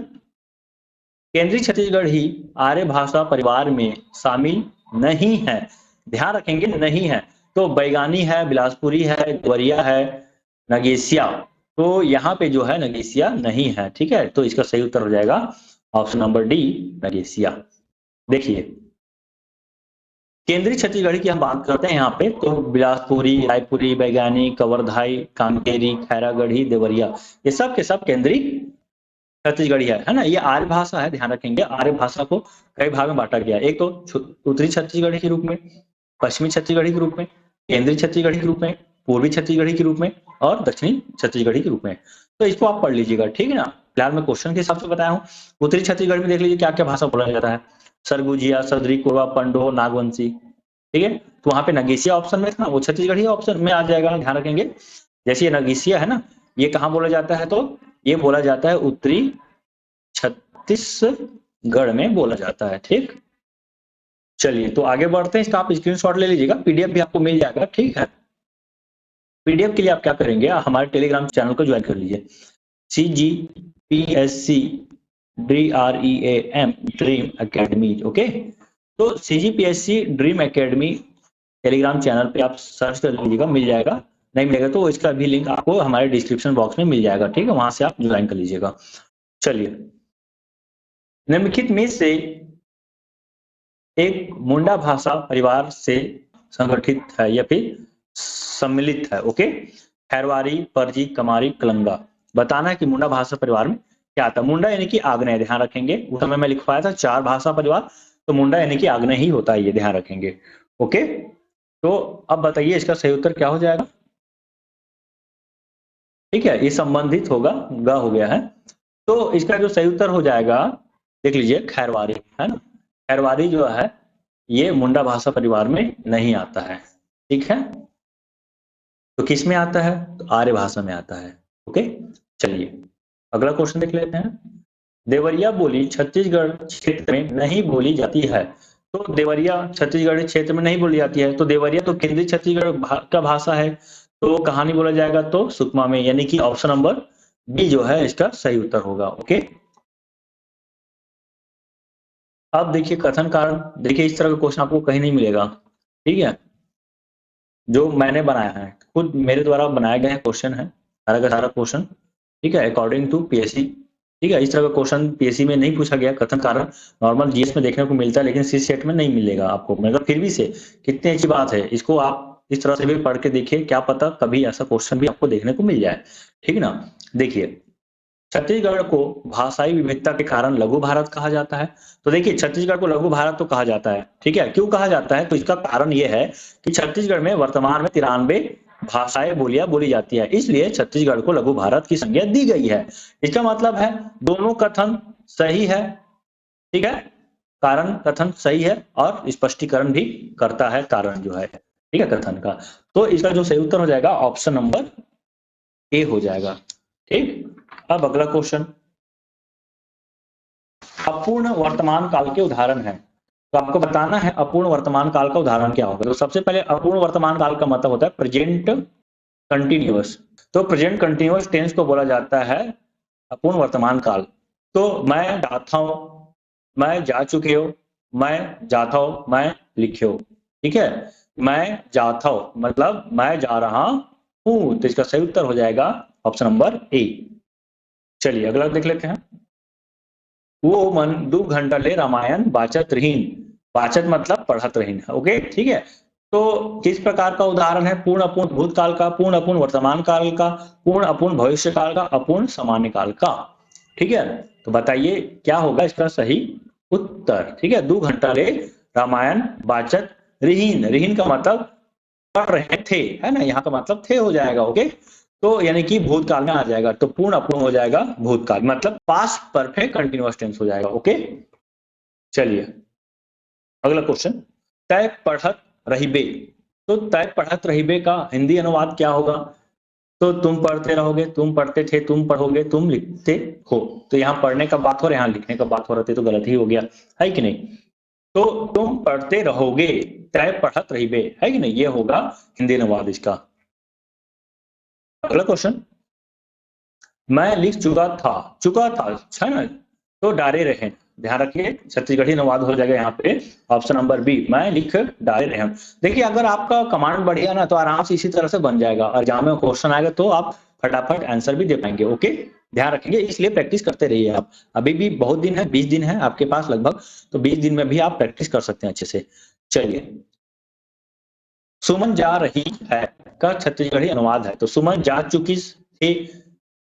केंद्रीय छत्तीसगढ़ ही आर्य भाषा परिवार में शामिल नहीं है। ध्यान रखेंगे, नहीं है। तो बैगानी है, बिलासपुरी है, देवरिया है, नगेसिया। तो यहाँ पे जो है नगेसिया नहीं है। ठीक है, तो इसका सही उत्तर हो जाएगा ऑप्शन नंबर डी, नगेसिया। देखिए, केंद्रीय छत्तीसगढ़ी की हम बात करते हैं यहाँ पे, तो बिलासपुरी, रायपुरी, बैगानी, कवर्धाई, कांकेरी, खैरागढ़ी, देवरिया, ये सब के सब केंद्रीय छत्तीसगढ़ी है ना। ये आर्य भाषा है, ध्यान रखेंगे। आर्य भाषा को कई भाग में बांटा गया है। एक तो उत्तरी छत्तीसगढ़ी के रूप में, पश्चिमी छत्तीसगढ़ी के रूप में, केंद्रीय छत्तीसगढ़ी के रूप में, पूर्वी छत्तीसगढ़ी के रूप में और दक्षिणी छत्तीसगढ़ी के रूप में। तो इसको आप पढ़ लीजिएगा, ठीक है ना। फिलहाल मैं क्वेश्चन के हिसाब से बताया हूँ। उत्तरी छत्तीसगढ़ में देख लीजिए क्या क्या भाषा बोला जाता है। सरगुजिया, सदरी, कोरवा, पंडो, नागवंशी। ठीक है, तो वहां पे नगेसिया ऑप्शन में था, वो छत्तीसगढ़ी ऑप्शन में आ जाएगा, ध्यान रखेंगे। जैसे ये नगेसिया है ना, ये कहाँ बोला जाता है, तो ये बोला जाता है उत्तरी छत्तीसगढ़ में बोला जाता है। ठीक, चलिए तो आगे बढ़ते हैं। इसका आप स्क्रीनशॉट ले लीजिएगा, पीडीएफ भी आपको मिल जाएगा। ठीक है, पीडीएफ के लिए आप क्या करेंगे, हमारे टेलीग्राम चैनल को ज्वाइन कर लीजिए। CGPSC DREAM dream academy. Okay, तो CGPSC dream academy Telegram channel पे आप सर्च कर लीजिएगा, मिल जाएगा। नहीं मिलेगा तो इसका भी लिंक आपको हमारे डिस्क्रिप्शन बॉक्स में मिल जाएगा। ठीक है, वहां से आप ज्वाइन कर लीजिएगा। चलिए, निम्नलिखित में से एक मुंडा भाषा परिवार से संगठित है या फिर सम्मिलित है। ओके, खैरवारी, परजी, कमारी, कलंगा। बताना है कि मुंडा भाषा परिवार में क्या आता है। मुंडा यानी कि आग्नेय, ध्यान रखेंगे। उस समय मैं लिखवाया था 4 भाषा परिवार, तो मुंडा यानी कि आग्नेय ही होता है, ये ध्यान रखेंगे। ओके, तो अब बताइए इसका सही उत्तर क्या हो जाएगा। ठीक है, ये संबंधित होगा, ग हो गया है। तो इसका जो सही उत्तर हो जाएगा, देख लीजिए, खैरवारी है ना। खैरवारी जो है ये मुंडा भाषा परिवार में नहीं आता है। ठीक है, तो किस में आता है, तो आर्य भाषा में आता है। ओके, चलिए अगला क्वेश्चन देख लेते हैं। देवरिया बोली छत्तीसगढ़ क्षेत्र में नहीं बोली जाती है। तो देवरिया छत्तीसगढ़ क्षेत्र में नहीं बोली जाती है, तो देवरिया तो केंद्रीय छत्तीसगढ़ का भाषा है, तो कहाँ नहीं बोला जाएगा, तो सुकमा में, यानी कि ऑप्शन नंबर बी जो है इसका सही उत्तर होगा। ओके, अब देखिए कथन कारण। देखिए इस तरह का क्वेश्चन आपको कहीं नहीं मिलेगा। ठीक है, जो मैंने बनाया है, खुद मेरे द्वारा बनाया गया क्वेश्चन है, सारा का सारा क्वेश्चन। ठीक है, अकॉर्डिंग टू पीएससी। ठीक है, इस तरह का क्वेश्चन पीएससी में नहीं पूछा गया, कथन कारण। नॉर्मल जीएस में देखने को मिलता है, लेकिन सी सेट में नहीं मिलेगा आपको। मगर फिर भी से कितनी अच्छी बात है, इसको आप इस तरह से भी पढ़ के देखिए, क्या पता कभी ऐसा क्वेश्चन भी आपको देखने को मिल जाए। ठीक है ना। देखिए, छत्तीसगढ़ को भाषाई विविधता के कारण लघु भारत कहा जाता है। तो देखिए, छत्तीसगढ़ को लघु भारत तो कहा जाता है। ठीक है, क्यों कहा जाता है, तो इसका कारण यह है कि छत्तीसगढ़ में वर्तमान में 93 भाषाएं बोलियां बोली जाती है, इसलिए छत्तीसगढ़ को लघु भारत की संज्ञा दी गई है। इसका मतलब है दोनों कथन सही है। ठीक है, कारण कथन सही है और स्पष्टीकरण भी करता है कारण जो है, ठीक है, कथन का। तो इसका जो सही उत्तर हो जाएगा ऑप्शन नंबर ए हो जाएगा। ठीक, अब अगला क्वेश्चन, अपूर्ण वर्तमान काल के उदाहरण है। तो आपको बताना है अपूर्ण वर्तमान काल का उदाहरण क्या होगा। तो सबसे पहले अपूर्ण वर्तमान काल का मतलब होता है प्रेजेंट कंटिन्यूअस। तो प्रेजेंट कंटिन्यूअस टेंस को बोला जाता है अपूर्ण वर्तमान काल। तो मैं जाता हूं, मैं जा चुके हो, मैं जाता हूं, मैं लिखे हो। ठीक है, मैं जाता हूं मतलब मैं जा रहा हूं, तो इसका सही उत्तर हो जाएगा ऑप्शन नंबर ए। चलिए अगला देख लेते हैं। वो मन 2 घंटा ले रामायण बाचत रहीन। बाचत मतलब पढ़त रहीन। ओके, ठीक है। तो किस प्रकार का उदाहरण है, पूर्ण अपूर्ण भूतकाल का, पूर्ण अपूर्ण वर्तमान काल का, पूर्ण अपूर्ण भविष्य काल का, अपूर्ण सामान्य काल का। ठीक है, तो बताइए क्या होगा इसका सही उत्तर। ठीक है, 2 घंटा ले रामायण बाचत रहीन। रहीन का मतलब पढ़ रहे थे, है ना, यहाँ का मतलब थे हो जाएगा। ओके, तो यानी कि भूतकाल में आ जाएगा, तो पूर्ण अपूर्ण हो जाएगा भूतकाल, मतलब पास्ट परफेक्ट कंटिन्यूअस टेंस हो जाएगा। ओके, चलिए अगला क्वेश्चन, तय पढ़त रहिबे। तो तय पढ़त रहिबे का हिंदी अनुवाद क्या होगा, तो तुम पढ़ते रहोगे, तुम पढ़ते थे, तुम पढ़ोगे, तुम लिखते हो। तो यहाँ पढ़ने का बात हो रहा है, यहाँ लिखने का बात हो रहा है, तो गलत ही हो गया, है कि नहीं। तो तुम पढ़ते रहोगे, तय पढ़त रहिबे, है कि नहीं, ये होगा हिंदी अनुवाद इसका। अगला क्वेश्चन, मैं लिख चुका था है ना, तो डाले रहे, ध्यान रखिए छत्तीसगढ़ी अनुवाद हो जाएगा यहाँ पे ऑप्शन नंबर बी, मैं लिख डाले रहे। देखिए अगर आपका कमांड बढ़िया ना तो आराम से इसी तरह से बन जाएगा, और एग्जाम में क्वेश्चन आएगा तो आप फटाफट आंसर भी दे पाएंगे। ओके, ध्यान रखेंगे, इसलिए प्रैक्टिस करते रहिए आप। अभी भी बहुत दिन है, 20 दिन है आपके पास लगभग, तो 20 दिन में भी आप प्रैक्टिस कर सकते हैं अच्छे से। चलिए, सुमन जा रही है का छत्तीसगढ़ी अनुवाद है, तो सुमन जा चुकी थी,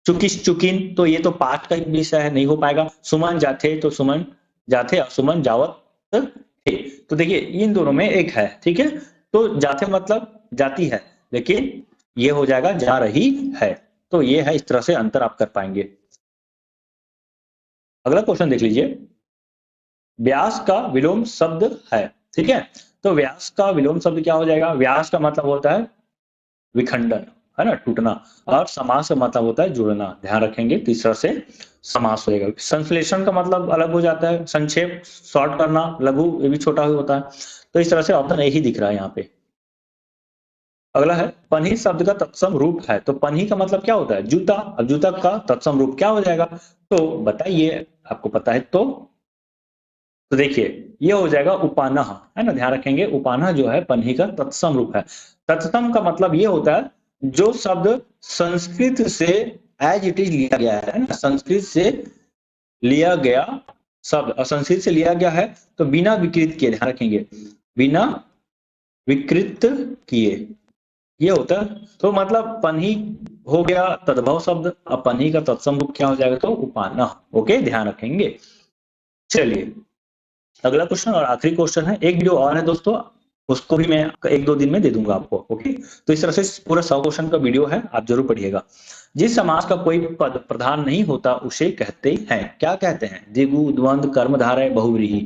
चुकिस चुकिन, तो ये तो पास्ट का विषय है, नहीं हो पाएगा। सुमन जाथे तो सुमन जाथे और सुमन जावत थे, तो देखिए इन दोनों में एक है, ठीक है, तो जाथे मतलब जाती है, लेकिन ये हो जाएगा जा रही है, तो ये है, इस तरह से अंतर आप कर पाएंगे। अगला क्वेश्चन देख लीजिए, व्यास का विलोम शब्द है, ठीक है, तो व्यास का विलोम शब्द क्या हो जाएगा, व्यास का मतलब होता है विखंडन, है ना, टूटना, और समास का मतलब होता है जुड़ना, ध्यान रखेंगे, तीसरा से समास होएगा। संश्लेषण का मतलब अलग हो जाता है, संक्षेप, शॉर्ट करना, लघु, ये भी छोटा ही होता है, तो इस तरह से ऑप्शन ए ही दिख रहा है यहाँ पे। अगला है, पन्ही शब्द का तत्सम रूप है, तो पन्ही का मतलब क्या होता है, जूता, अब जूता का तत्सम रूप क्या हो जाएगा, तो बताइए, आपको पता है तो देखिए ये हो जाएगा उपानह, है ना, ध्यान रखेंगे, उपानह जो है पन्ही का तत्सम रूप है। तत्सम का मतलब ये होता है जो शब्द संस्कृत से एज इट इज लिया गया है ना, संस्कृत से लिया गया शब्द, और संस्कृत से लिया गया है तो बिना विकृत किए, ध्यान रखेंगे, बिना विकृत किए, ये होता है। तो मतलब पन्ही हो गया तद्भव शब्द, और पन्ही का तत्सम रूप क्या हो जाएगा, तो उपानह। ओके, ध्यान रखेंगे। चलिए, अगला क्वेश्चन और आखिरी क्वेश्चन है, एक वीडियो और है दोस्तों, उसको भी मैं 1-2 दिन में दे दूंगा आपको। ओके, तो इस तरह से पूरा 100 क्वेश्चन का वीडियो है, आप जरूर पढ़िएगा। जिस समास का कोई पद प्रधान नहीं होता उसे कहते हैं, क्या कहते हैं, द्विगु, द्वंद्व, कर्मधारय, बहुव्रीहि।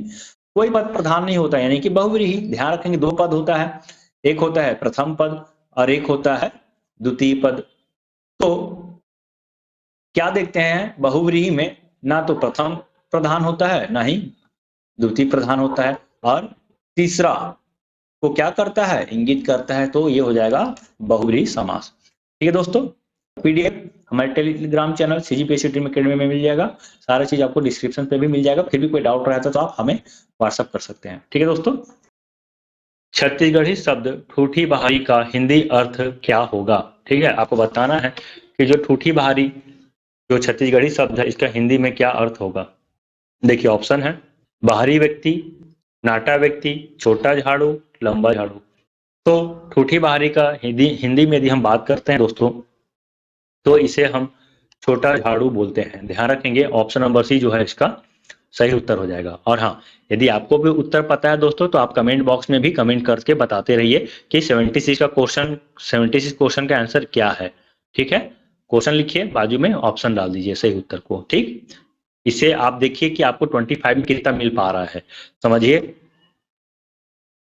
कोई पद प्रधान नहीं होता यानी कि बहुव्रीहि, ध्यान रखेंगे, 2 पद होता है, एक होता है प्रथम पद और एक होता है द्वितीय पद। तो क्या देखते हैं, बहुव्रीहि में ना तो प्रथम प्रधान होता है, ना ही द्वितीय प्रधान होता है, और तीसरा को क्या करता है, इंगित करता है, तो ये हो जाएगा बहुव्रीहि समास। ठीक है दोस्तों, पीडीएफ हमारे Telegram channel CGPSC dream academy में मिल जाएगा, सारा चीज आपको डिस्क्रिप्शन पे भी मिल जाएगा, फिर भी कोई डाउट रहता तो आप हमें व्हाट्सअप कर सकते हैं। ठीक है दोस्तों, छत्तीसगढ़ी शब्द ठूठी बहारी का हिंदी अर्थ क्या होगा, ठीक है, आपको बताना है कि जो ठूठी बहारी जो छत्तीसगढ़ी शब्द है इसका हिंदी में क्या अर्थ होगा। देखिए ऑप्शन है, बाहरी व्यक्ति, नाटा व्यक्ति, छोटा झाड़ू, लंबा झाड़ू। तो ठूठी बाहरी का हिंदी हिंदी में यदि हम बात करते हैं दोस्तों, तो इसे हम छोटा झाड़ू बोलते हैं, ध्यान रखेंगे, ऑप्शन नंबर सी जो है इसका सही उत्तर हो जाएगा। और हाँ, यदि आपको भी उत्तर पता है दोस्तों तो आप कमेंट बॉक्स में भी कमेंट करके बताते रहिए कि 76 क्वेश्चन का आंसर क्या है। ठीक है, क्वेश्चन लिखिए, बाजू में ऑप्शन डाल दीजिए सही उत्तर को। ठीक, इससे आप देखिए कि आपको 25 में कितना मिल पा रहा है, समझिए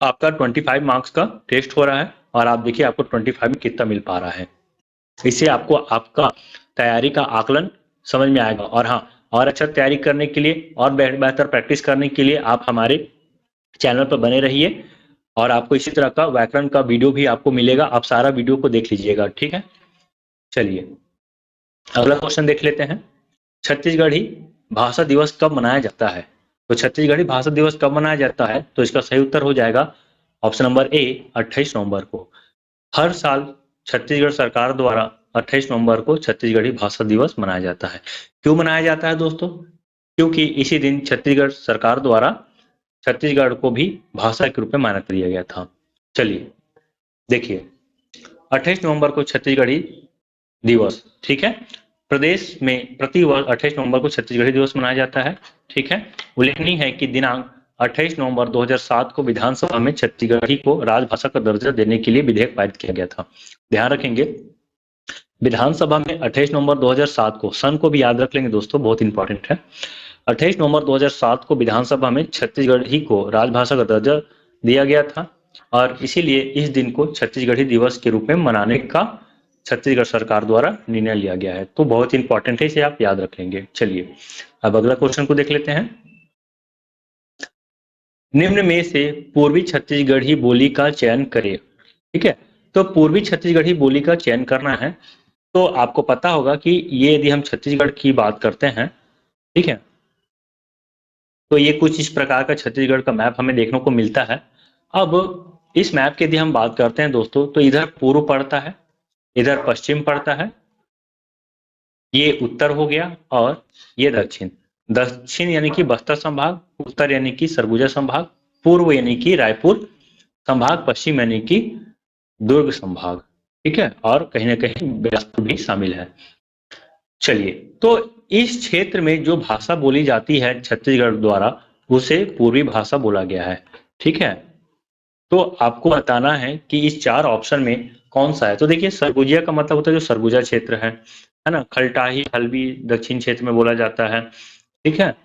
आपका 25 मार्क्स का टेस्ट हो रहा है, और आप देखिए आपको 25 में कितना मिल पा रहा है, इससे आपको आपका तैयारी का आकलन समझ में आएगा। और हाँ, और अच्छा तैयारी करने के लिए और बेहतर प्रैक्टिस करने के लिए आप हमारे चैनल पर बने रहिए, और आपको इसी तरह का व्याकरण का वीडियो भी आपको मिलेगा, आप सारा वीडियो को देख लीजिएगा। ठीक है, चलिए अगला क्वेश्चन देख लेते हैं, छत्तीसगढ़ी भाषा दिवस कब मनाया जाता है, तो छत्तीसगढ़ी भाषा दिवस कब मनाया जाता है, तो इसका सही उत्तर हो जाएगा ऑप्शन नंबर ए, 28 नवंबर को। हर साल छत्तीसगढ़ सरकार द्वारा 28 नवंबर को छत्तीसगढ़ी भाषा दिवस मनाया जाता है। क्यों मनाया जाता है दोस्तों, क्योंकि इसी दिन छत्तीसगढ़ सरकार द्वारा छत्तीसगढ़ को भी भाषा के रूप में मान्यता दिया गया था। चलिए देखिए, 28 नवंबर को छत्तीसगढ़ी दिवस, ठीक है, प्रदेश में प्रति वर्ष 28 नवंबर को छत्तीसगढ़ी दिवस मनाया जाता है। ठीक है, उल्लेखनीय है कि दिनांक 28 नवंबर 2007 को विधानसभा में छत्तीसगढ़ी को राजभाषा का दर्जा देने के लिए विधेयक पारित किया गया था। ध्यान रखेंगे, विधानसभा में 28 नवंबर 2007 को, सन को भी याद रख लेंगे दोस्तों, बहुत इंपॉर्टेंट है, 28 नवंबर 2007 को विधानसभा में छत्तीसगढ़ी को राजभाषा का दर्जा दिया गया था, और इसीलिए इस दिन को छत्तीसगढ़ी दिवस के रूप में मनाने का छत्तीसगढ़ सरकार द्वारा निर्णय लिया गया है। तो बहुत इंपॉर्टेंट है, इसे आप याद रखेंगे। चलिए अब अगला क्वेश्चन को देख लेते हैं, निम्न में से पूर्वी छत्तीसगढ़ी बोली का चयन करें। ठीक है, तो पूर्वी छत्तीसगढ़ी बोली का चयन करना है। तो आपको पता होगा कि ये यदि हम छत्तीसगढ़ की बात करते हैं, ठीक है, तो ये कुछ इस प्रकार का छत्तीसगढ़ का मैप हमें देखने को मिलता है। अब इस मैप की यदि हम बात करते हैं दोस्तों, तो इधर पूर्व पड़ता है, इधर पश्चिम पड़ता है, ये उत्तर हो गया और ये दक्षिण। दक्षिण यानी कि बस्तर संभाग, उत्तर यानी कि सरगुजा संभाग, पूर्व यानी कि रायपुर संभाग, पश्चिम यानी कि दुर्ग संभाग। ठीक है, और कहीं ना कहीं बिलासपुर भी शामिल है। चलिए, तो इस क्षेत्र में जो भाषा बोली जाती है छत्तीसगढ़ द्वारा, उसे पूर्वी भाषा बोला गया है। ठीक है, तो आपको बताना है कि इस चार ऑप्शन में कौन सा है। तो देखिए, सरगुजिया का मतलब होता है जो सरगुजा क्षेत्र है ना। खलटाही हल्बी दक्षिण क्षेत्र में बोला जाता है। ठीक है,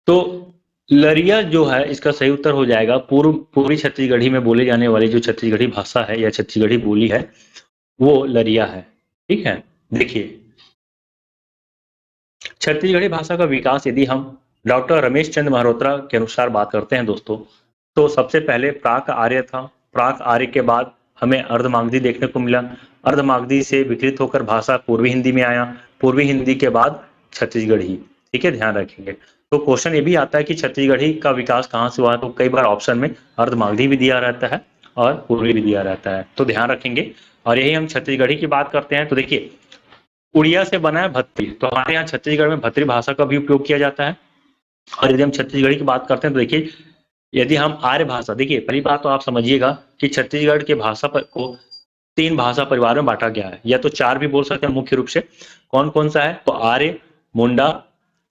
तो लरिया जो है इसका सही उत्तर हो जाएगा पूर्वी छत्तीसगढ़ी में बोली जाने वाली जो छत्तीसगढ़ी भाषा है या छत्तीसगढ़ी बोली है, वो लरिया है। ठीक है, देखिए, छत्तीसगढ़ी भाषा का विकास यदि हम डॉक्टर रमेश चंद्र मल्होत्रा के अनुसार बात करते हैं दोस्तों, तो सबसे पहले प्राक आर्य था। प्राक आर्य के बाद हमें अर्धमागधी देखने को मिला। अर्धमागधी से विकृत होकर भाषा पूर्वी हिंदी में आया। पूर्वी हिंदी के बाद छत्तीसगढ़ी। ठीक है, ध्यान रखेंगे। तो क्वेश्चन ये भी आता है कि छत्तीसगढ़ी का विकास कहाँ से हुआ, तो कई बार ऑप्शन में अर्धमागधी भी दिया रहता है और पूर्वी भी दिया रहता है, तो ध्यान रखेंगे। और यही हम छत्तीसगढ़ी की बात करते हैं, तो देखिए, उड़िया से बना है भत्री, तो हमारे यहाँ छत्तीसगढ़ में भत्री भाषा का भी उपयोग किया जाता है। और यदि हम छत्तीसगढ़ी की बात करते हैं, तो देखिए, यदि हम आर्य भाषा, देखिए पहली बात तो आप समझिएगा कि छत्तीसगढ़ के भाषा पर को तीन भाषा परिवार में बांटा गया है, या तो चार भी बोल सकते हैं मुख्य रूप से। कौन कौन सा है, तो आर्य, मुंडा,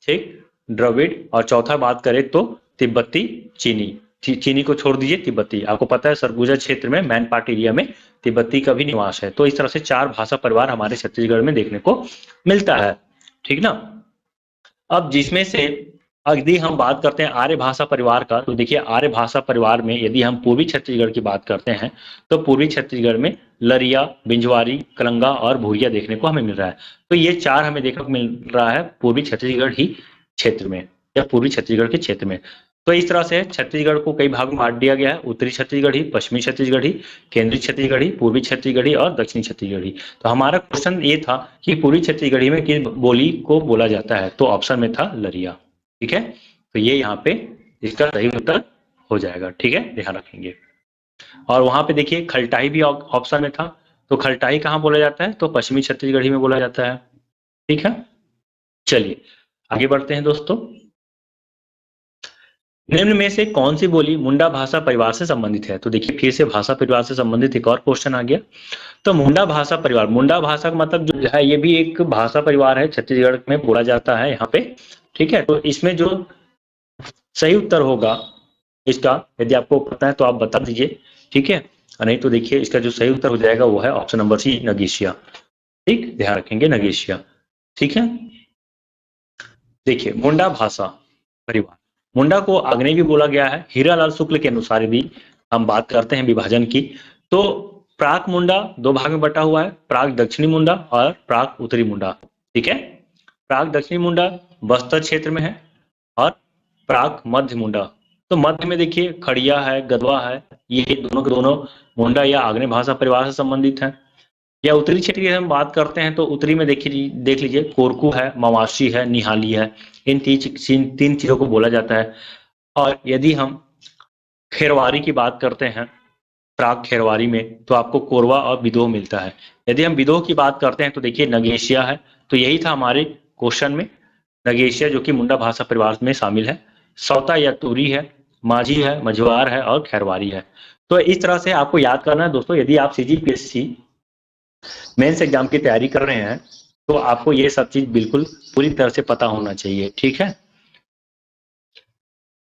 ठीक, द्रविड़, और चौथा बात करें तो तिब्बती चीनी। चीनी को छोड़ दीजिए, तिब्बती। आपको पता है सरगुजा क्षेत्र में मैनपाट एरिया में तिब्बती का भी निवास है। तो इस तरह से चार भाषा परिवार हमारे छत्तीसगढ़ में देखने को मिलता है। ठीक ना। अब जिसमें से यदि हम बात करते हैं आर्य भाषा परिवार का, तो देखिए, आर्य भाषा परिवार में यदि हम पूर्वी छत्तीसगढ़ की बात करते हैं, तो पूर्वी छत्तीसगढ़ में लरिया, बिंजवारी, कलंगा और भूरिया देखने को हमें मिल रहा है। तो ये चार हमें देखने को मिल रहा है पूर्वी छत्तीसगढ़ ही क्षेत्र में, या पूर्वी छत्तीसगढ़ के क्षेत्र में। तो इस तरह से छत्तीसगढ़ को कई भाग में बांट दिया गया है, उत्तरी छत्तीसगढ़ी, पश्चिमी छत्तीसगढ़ी, केंद्रीय छत्तीसगढ़ी, पूर्वी छत्तीसगढ़ी और दक्षिणी छत्तीसगढ़ी। तो हमारा क्वेश्चन ये था कि पूर्वी छत्तीसगढ़ी में किस बोली को बोला जाता है, तो ऑप्शन में था लरिया। ठीक है, तो ये यहाँ पे इसका सही उत्तर हो जाएगा। ठीक है, ध्यान रखेंगे। और वहां पे देखिए, खलटाई भी ऑप्शन में था, तो खलटाई कहाँ बोला जाता है, तो पश्चिमी छत्तीसगढ़ी में बोला जाता है। ठीक है, चलिए आगे बढ़ते हैं दोस्तों। निम्न में से कौन सी बोली मुंडा भाषा परिवार से संबंधित है, तो देखिए, फिर से भाषा परिवार से संबंधित एक और क्वेश्चन आ गया। तो मुंडा भाषा परिवार, मुंडा भाषा का मतलब जो है, ये भी एक भाषा परिवार है, छत्तीसगढ़ में बोला जाता है यहाँ पे। ठीक है, तो इसमें जो सही उत्तर होगा इसका, यदि आपको पता है तो आप बता दीजिए। ठीक है, नहीं तो देखिए, इसका जो सही उत्तर हो जाएगा वो है ऑप्शन नंबर सी, नगीशिया। ठीक, ध्यान रखेंगे, नगीशिया। ठीक है, देखिए, मुंडा भाषा परिवार, मुंडा को आग्नेय भी बोला गया है। हीरालाल शुक्ल के अनुसार यदि हम बात करते हैं विभाजन की, तो प्राक मुंडा दो भाग में बटा हुआ है, प्राक दक्षिणी मुंडा और प्राक उत्तरी मुंडा। ठीक है, प्राक दक्षिणी मुंडा बस्तर क्षेत्र में है, और प्राक मध्य मुंडा, तो मध्य में देखिए खड़िया है, गदवा है, ये दोनों के दोनों मुंडा या आग्नेय भाषा परिवार से संबंधित है। या उत्तरी क्षेत्र की हम बात करते हैं, तो उत्तरी में देखिए, देख लीजिए, कोरकू है, मवासी है, निहाली है, इन तीन चीजों को बोला जाता है। और यदि हम खेरवारी की बात करते हैं, प्राग खेरवारी में, तो आपको कोरवा और विदोह मिलता है। यदि हम विदोह की बात करते हैं, तो देखिए नगेशिया है। तो यही था हमारे क्वेश्चन में, नगेशिया जो कि मुंडा भाषा परिवार में शामिल है। सौता या तूरी है, माझी है, मझवार है और खैरवारी है। तो इस तरह से आपको याद करना है दोस्तों। यदि आप सीजीपीएससी मेंस एग्जाम की तैयारी कर रहे हैं, तो आपको ये सब चीज बिल्कुल पूरी तरह से पता होना चाहिए। ठीक है,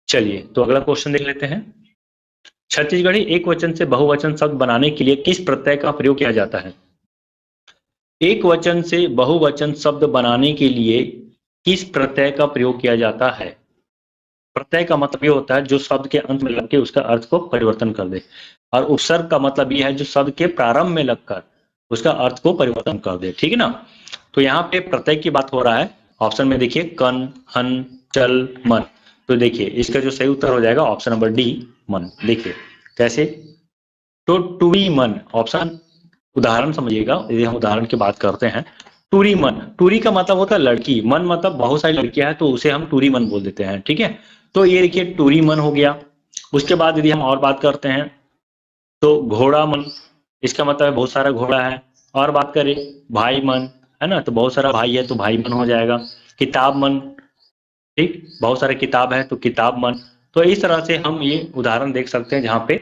चलिए, तो अगला क्वेश्चन देख लेते हैं। छत्तीसगढ़ी एक वचन से बहुवचन शब्द बनाने के लिए किस प्रत्यय का प्रयोग किया जाता है। एक वचन से बहुवचन शब्द बनाने के लिए किस प्रत्यय का प्रयोग किया जाता है। प्रत्यय का मतलब ये होता है जो शब्द के अंत में लग के उसका अर्थ को परिवर्तन कर दे, और उपसर्ग का मतलब ये है जो शब्द के प्रारंभ में लगकर उसका अर्थ को परिवर्तन कर दे। ठीक है ना। तो यहाँ पे प्रत्यय की बात हो रहा है। ऑप्शन में देखिए, कन, हन, चल, मन। तो देखिए इसका जो सही उत्तर हो जाएगा ऑप्शन नंबर डी मन। देखिए कैसे, तो टूरी मन ऑप्शन, उदाहरण समझिएगा, यदि हम उदाहरण की बात करते हैं, टूरी मन, टूरी का मतलब होता है लड़की, मन मतलब बहुत सारी लड़कियां हैं तो उसे हम टूरी मन बोल देते हैं, ठीक है। तो ये देखिए टूरी मन हो गया। उसके बाद यदि हम और बात करते हैं तो घोड़ा मन, इसका मतलब है बहुत सारा घोड़ा है। और बात करें भाई मन, है ना, तो बहुत सारा भाई है तो भाई मन हो जाएगा। किताब मन, ठीक, बहुत सारे किताब है तो किताब मन। तो इस तरह से हम ये उदाहरण देख सकते हैं जहां पे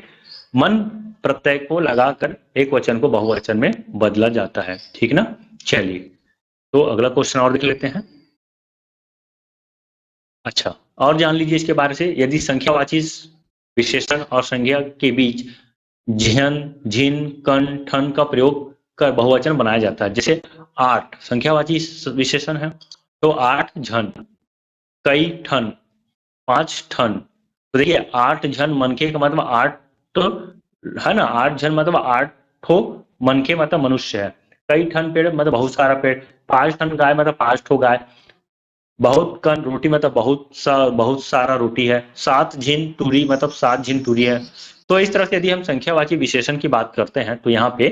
मन प्रत्यय को लगाकर एक वचन को बहुवचन में बदला जाता है, ठीक ना। चलिए तो अगला क्वेश्चन और देख लेते हैं। अच्छा, और जान लीजिए इसके बारे से, यदि संख्यावाची विशेषण और संज्ञा के बीच झन, झिन, कन, ठन का प्रयोग कर बहुवचन बनाया जाता है। जैसे 8 संख्यावाची विशेषण है तो 8 झन, कई ठन, 5 ठन। तो देखिए 8 झन मनखे का मतलब 8, तो है ना, 8 झन मतलब 8 ठो मनखे मतलब मनुष्य है। कई ठन पेड़ मतलब बहुत सारा पेड़। 5 ठन गाय मतलब 5 ठो गाय। बहुत कन रोटी मतलब बहुत सारा रोटी है। 7 झिन टूरी मतलब 7 झिन टूरी है। तो इस तरह से यदि हम संख्यावाची विशेषण की बात करते हैं तो यहाँ पे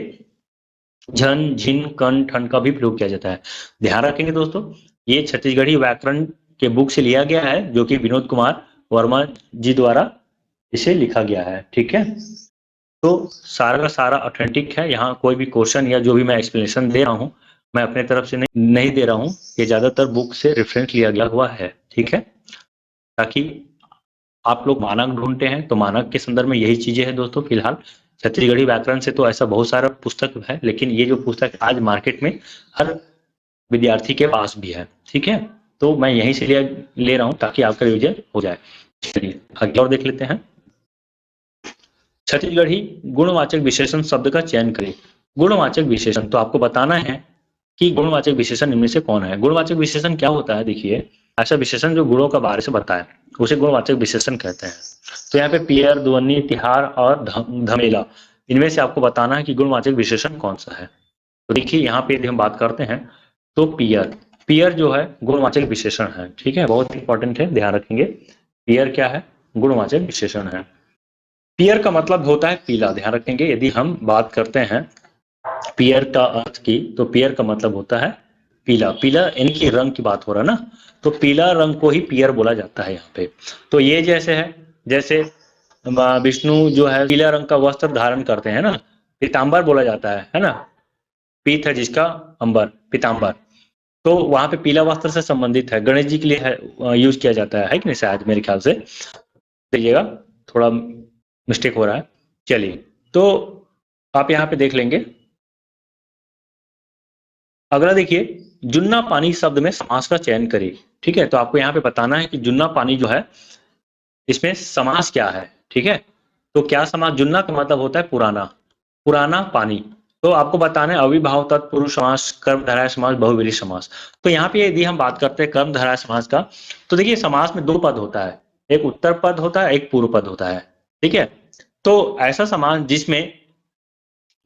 झन, झिन, कन, ठन का भी प्रयोग किया जाता है। ध्यान रखेंगे दोस्तों, ये छत्तीसगढ़ी व्याकरण के बुक से लिया गया है जो कि विनोद कुमार वर्मा जी द्वारा इसे लिखा गया है, ठीक है। तो सारा का सारा ऑथेंटिक है, यहाँ कोई भी क्वेश्चन या जो भी मैं एक्सप्लेनेशन दे रहा हूँ मैं अपने तरफ से नहीं दे रहा हूँ, ये ज्यादातर बुक से रेफरेंस लिया गया हुआ है, ठीक है। ताकि आप लोग मानक ढूंढते हैं तो मानक के संदर्भ में यही चीजें हैं दोस्तों। फिलहाल छत्तीसगढ़ी व्याकरण से तो ऐसा बहुत सारा पुस्तक है, लेकिन ये जो पुस्तक आज मार्केट में हर विद्यार्थी के पास भी है, ठीक है। तो मैं यहीं से ले रहा हूँ ताकि आपका रिविजन हो जाए। चलिए आगे और देख लेते हैं। छत्तीसगढ़ी गुणवाचक विशेषण शब्द का चयन करें। गुणवाचक विशेषण, तो आपको बताना है कि गुणवाचक विशेषण इनमें से कौन है। गुणवाचक विशेषण क्या होता है, देखिए ऐसा विशेषण जो गुणों का बारे से बताए उसे गुणवाचक विशेषण कहते हैं। तो यहाँ पे पियर, दुवन्नी, तिहार और धमेला, इनमें से आपको बताना है कि गुणवाचक विशेषण कौन सा है। तो देखिए यहाँ पे यदि हम बात करते हैं तो पियर, पियर जो है गुणवाचक विशेषण है, ठीक है, बहुत इंपॉर्टेंट है, ध्यान रखेंगे। पियर क्या है, गुणवाचक विशेषण है। पियर का मतलब होता है पीला, ध्यान रखेंगे। यदि हम बात करते हैं पियर का अर्थ की, तो पियर का मतलब होता है पीला। पीला यानी कि रंग की बात हो रहा है ना, तो पीला रंग को ही पियर बोला जाता है यहाँ पे। तो ये जैसे है, जैसे विष्णु जो है पीला रंग का वस्त्र धारण करते हैं ना, पीताम्बर बोला जाता है ना। पीत है जिसका, अंबर, पीताम्बर। तो वहां पे पीला वस्त्र से संबंधित है, गणेश जी के लिए यूज किया जाता है कि नहीं, शायद मेरे ख्याल से। देखिएगा थोड़ा मिस्टेक हो रहा है। चलिए तो आप यहाँ पे देख लेंगे। अगला देखिए, जुन्ना पानी शब्द में समास का चयन करिए, ठीक है। तो आपको यहाँ पे बताना है कि जुन्ना पानी जो है इसमें समास क्या है, ठीक है। तो क्या समास, जुन्ना का मतलब होता है पुराना, पुराना पानी। तो आपको बताना है अविभाव तत्पुरुष समास, कर्मधारय समास, बहुव्रीहि समास। तो यहाँ पे यदि हम बात करते हैं कर्मधारय समास का, तो देखिए समास में 2 पद होता है, एक उत्तर पद होता है, एक पूर्व पद होता है, ठीक है। तो ऐसा समास जिसमें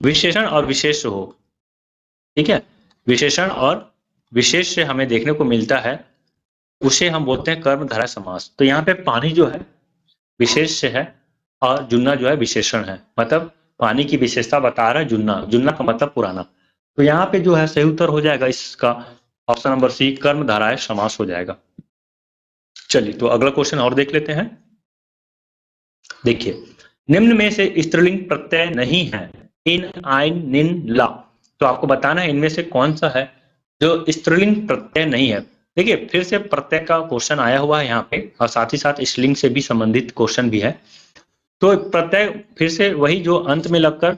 विशेषण और विशेष हो, ठीक है, विशेषण और विशेष से हमें देखने को मिलता है, उसे हम बोलते हैं कर्मधारय समास। तो यहाँ पे पानी जो है विशेष से है और जुन्ना जो है विशेषण है, मतलब पानी की विशेषता बता रहा है जुन्ना, जुन्ना का मतलब पुराना। तो यहाँ पे जो है सही उत्तर हो जाएगा इसका ऑप्शन नंबर सी, कर्मधारय समास हो जाएगा। चलिए तो अगला क्वेश्चन और देख लेते हैं। देखिए, निम्न में से स्त्रीलिंग प्रत्यय नहीं है, इन, आइन, निन, ला। तो आपको बताना है इनमें से कौन सा है जो स्त्रीलिंग प्रत्यय नहीं है। देखिए फिर से प्रत्यय का क्वेश्चन आया हुआ है यहाँ पे, और साथ ही साथ स्त्रीलिंग से भी संबंधित क्वेश्चन भी है। तो प्रत्यय फिर से वही जो अंत में लगकर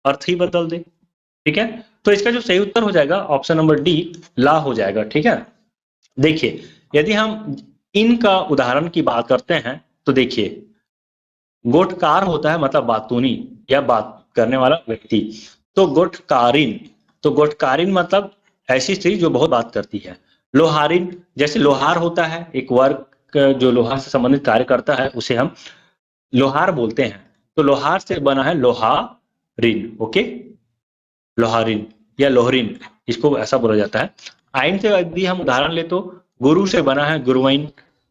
अर्थ ही बदल दे, ठीक है। तो इसका जो सही उत्तर हो जाएगा ऑप्शन नंबर डी, ला हो जाएगा, ठीक है। देखिए यदि हम इनका उदाहरण की बात करते हैं तो देखिए गोठकार होता है मतलब बातूनी या बात करने वाला व्यक्ति, तो गोठकारिन, तो गोठकारिन मतलब ऐसी स्त्री जो बहुत बात करती है। लोहारिन, जैसे लोहार होता है एक वर्ग जो लोहा से संबंधित कार्य करता है उसे हम लोहार बोलते हैं। तो लोहार से बना है लोहारिन, ओके, लोहारिन या लोहरिन, इसको ऐसा बोला जाता है। आइन से यदि हम उदाहरण ले तो गुरु से बना है गुरुवाइन,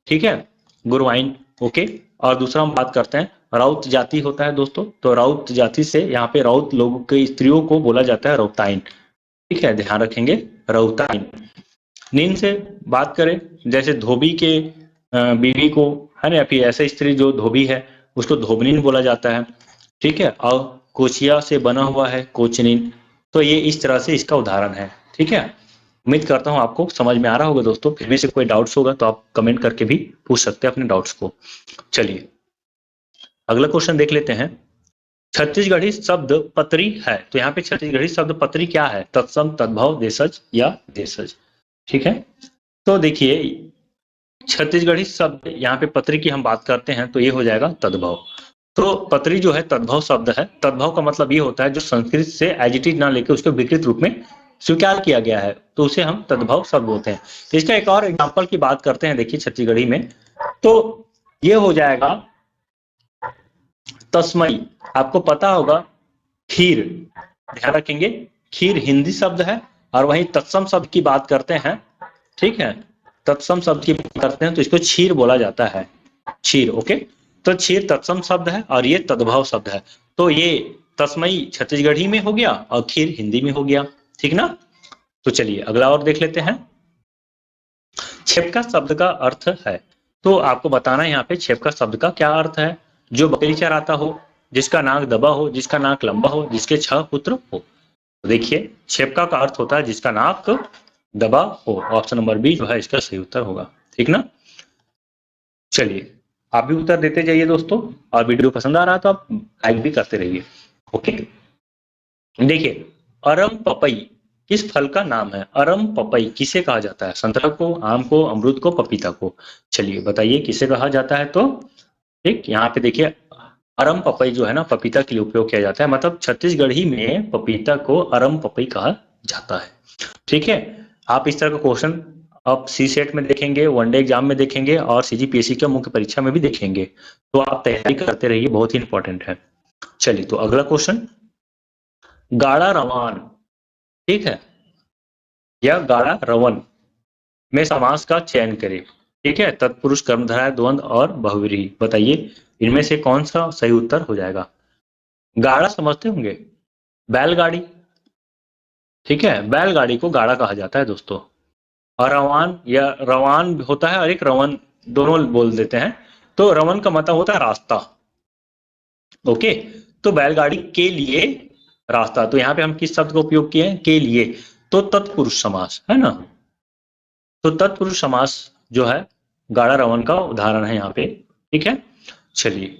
ठीक है। गुरवाइन। ओके, और दूसरा हम बात करते हैं राउत जाति होता है दोस्तों, तो राउत जाति से यहाँ पे राउत लोगों के स्त्रियों को बोला जाता है रौताइन। ठीक है, ध्यान रखेंगे, रौताइन। नींद से बात करें, जैसे धोबी के बीवी को, है ना, या फिर ऐसे स्त्री जो धोबी है उसको धोबनीन बोला जाता है। ठीक है, और कोचिया से बना हुआ है कोचनीन। तो ये इस तरह से इसका उदाहरण है। ठीक है, उम्मीद करता हूँ आपको समझ में आ रहा होगा दोस्तों। फिर भी से कोई डाउट्स होगा तो आप कमेंट करके भी पूछ सकते हैं अपने डाउट्स को। चलिए अगला क्वेश्चन देख लेते हैं। छत्तीसगढ़ी शब्द पत्री है, तो यहाँ पे छत्तीसगढ़ी शब्द पत्री क्या है? तत्सम, तद्भव, देशज या देशज। ठीक है, तो देखिए छत्तीसगढ़ी शब्द यहाँ पे पत्री की हम बात करते हैं तो ये हो जाएगा तद्भव। तो पत्री जो है तद्भव शब्द है। तद्भव का मतलब ये होता है जो संस्कृत से एज इट इज ना लेके उसको विकृत रूप में स्वीकार किया गया है, तो उसे हम तद्भव शब्द बोलते हैं। तो इसका एक और एग्जाम्पल की बात करते हैं, देखिए छत्तीसगढ़ी में, तो ये हो जाएगा तस्मई। आपको पता होगा खीर, ध्यान रखेंगे, खीर हिंदी शब्द है, और वहीं तत्सम शब्द की बात करते हैं। ठीक है, तत्सम शब्द की बात करते हैं तो इसको क्षीर बोला जाता है, क्षीर। ओके, तो क्षीर तत्सम शब्द है और ये तद्भव शब्द है। तो ये तस्मई छत्तीसगढ़ी में हो गया और खीर हिंदी में हो गया। ठीक ना, तो चलिए अगला और देख लेते हैं। छेपका शब्द का अर्थ है, तो आपको बताना है यहाँ पे छेपका शब्द का क्या अर्थ है। जो बकरी चराता हो, जिसका नाक दबा हो, जिसका नाक लंबा हो, जिसके 6 पुत्र हो। तो देखिए छेपका का अर्थ होता है जिसका नाक दबा हो। ऑप्शन नंबर बी जो है इसका सही उत्तर होगा। ठीक ना, चलिए आप भी उत्तर देते जाइए दोस्तों, और वीडियो पसंद आ रहा है तो आप लाइक भी करते रहिए। ओके, देखिए अरम पपई किस फल का नाम है? अरम पपई किसे कहा जाता है? संतरा को, आम को, अमरूद को, पपीता को। चलिए बताइए किसे कहा जाता है। तो ठीक, यहाँ पे देखिए अरम पपई जो है ना पपीता के लिए उपयोग किया जाता है, मतलब छत्तीसगढ़ी में पपीता को अरम पपई कहा जाता है। ठीक है, आप इस तरह का क्वेश्चन आप सी सेट में देखेंगे, वनडे एग्जाम में देखेंगे, और सीजीपीएससी के मुख्य परीक्षा में भी देखेंगे, तो आप तैयारी करते रहिए, बहुत ही इंपॉर्टेंट है। चलिए तो अगला क्वेश्चन, गाड़ा रवान, ठीक है, या गाड़ा रवन में समास का चयन करें। ठीक है, तत्पुरुष, कर्मधारय, द्वंद्व और बहुव्रीहि। बताइए इनमें से कौन सा सही उत्तर हो जाएगा? गाड़ा समझते होंगे, बैलगाड़ी। ठीक है, बैलगाड़ी को गाड़ा कहा जाता है दोस्तों। और रवान या रवान होता है और एक रवन, दोनों बोल देते हैं। तो रवन का मतलब होता है रास्ता। ओके, तो बैलगाड़ी के लिए रास्ता, तो यहाँ पे हम किस शब्द का उपयोग किए हैं? के लिए, तो तत्पुरुष समास है ना। तो तत्पुरुष समास जो है गाड़ा रवन का उदाहरण है यहाँ पे। ठीक है, चलिए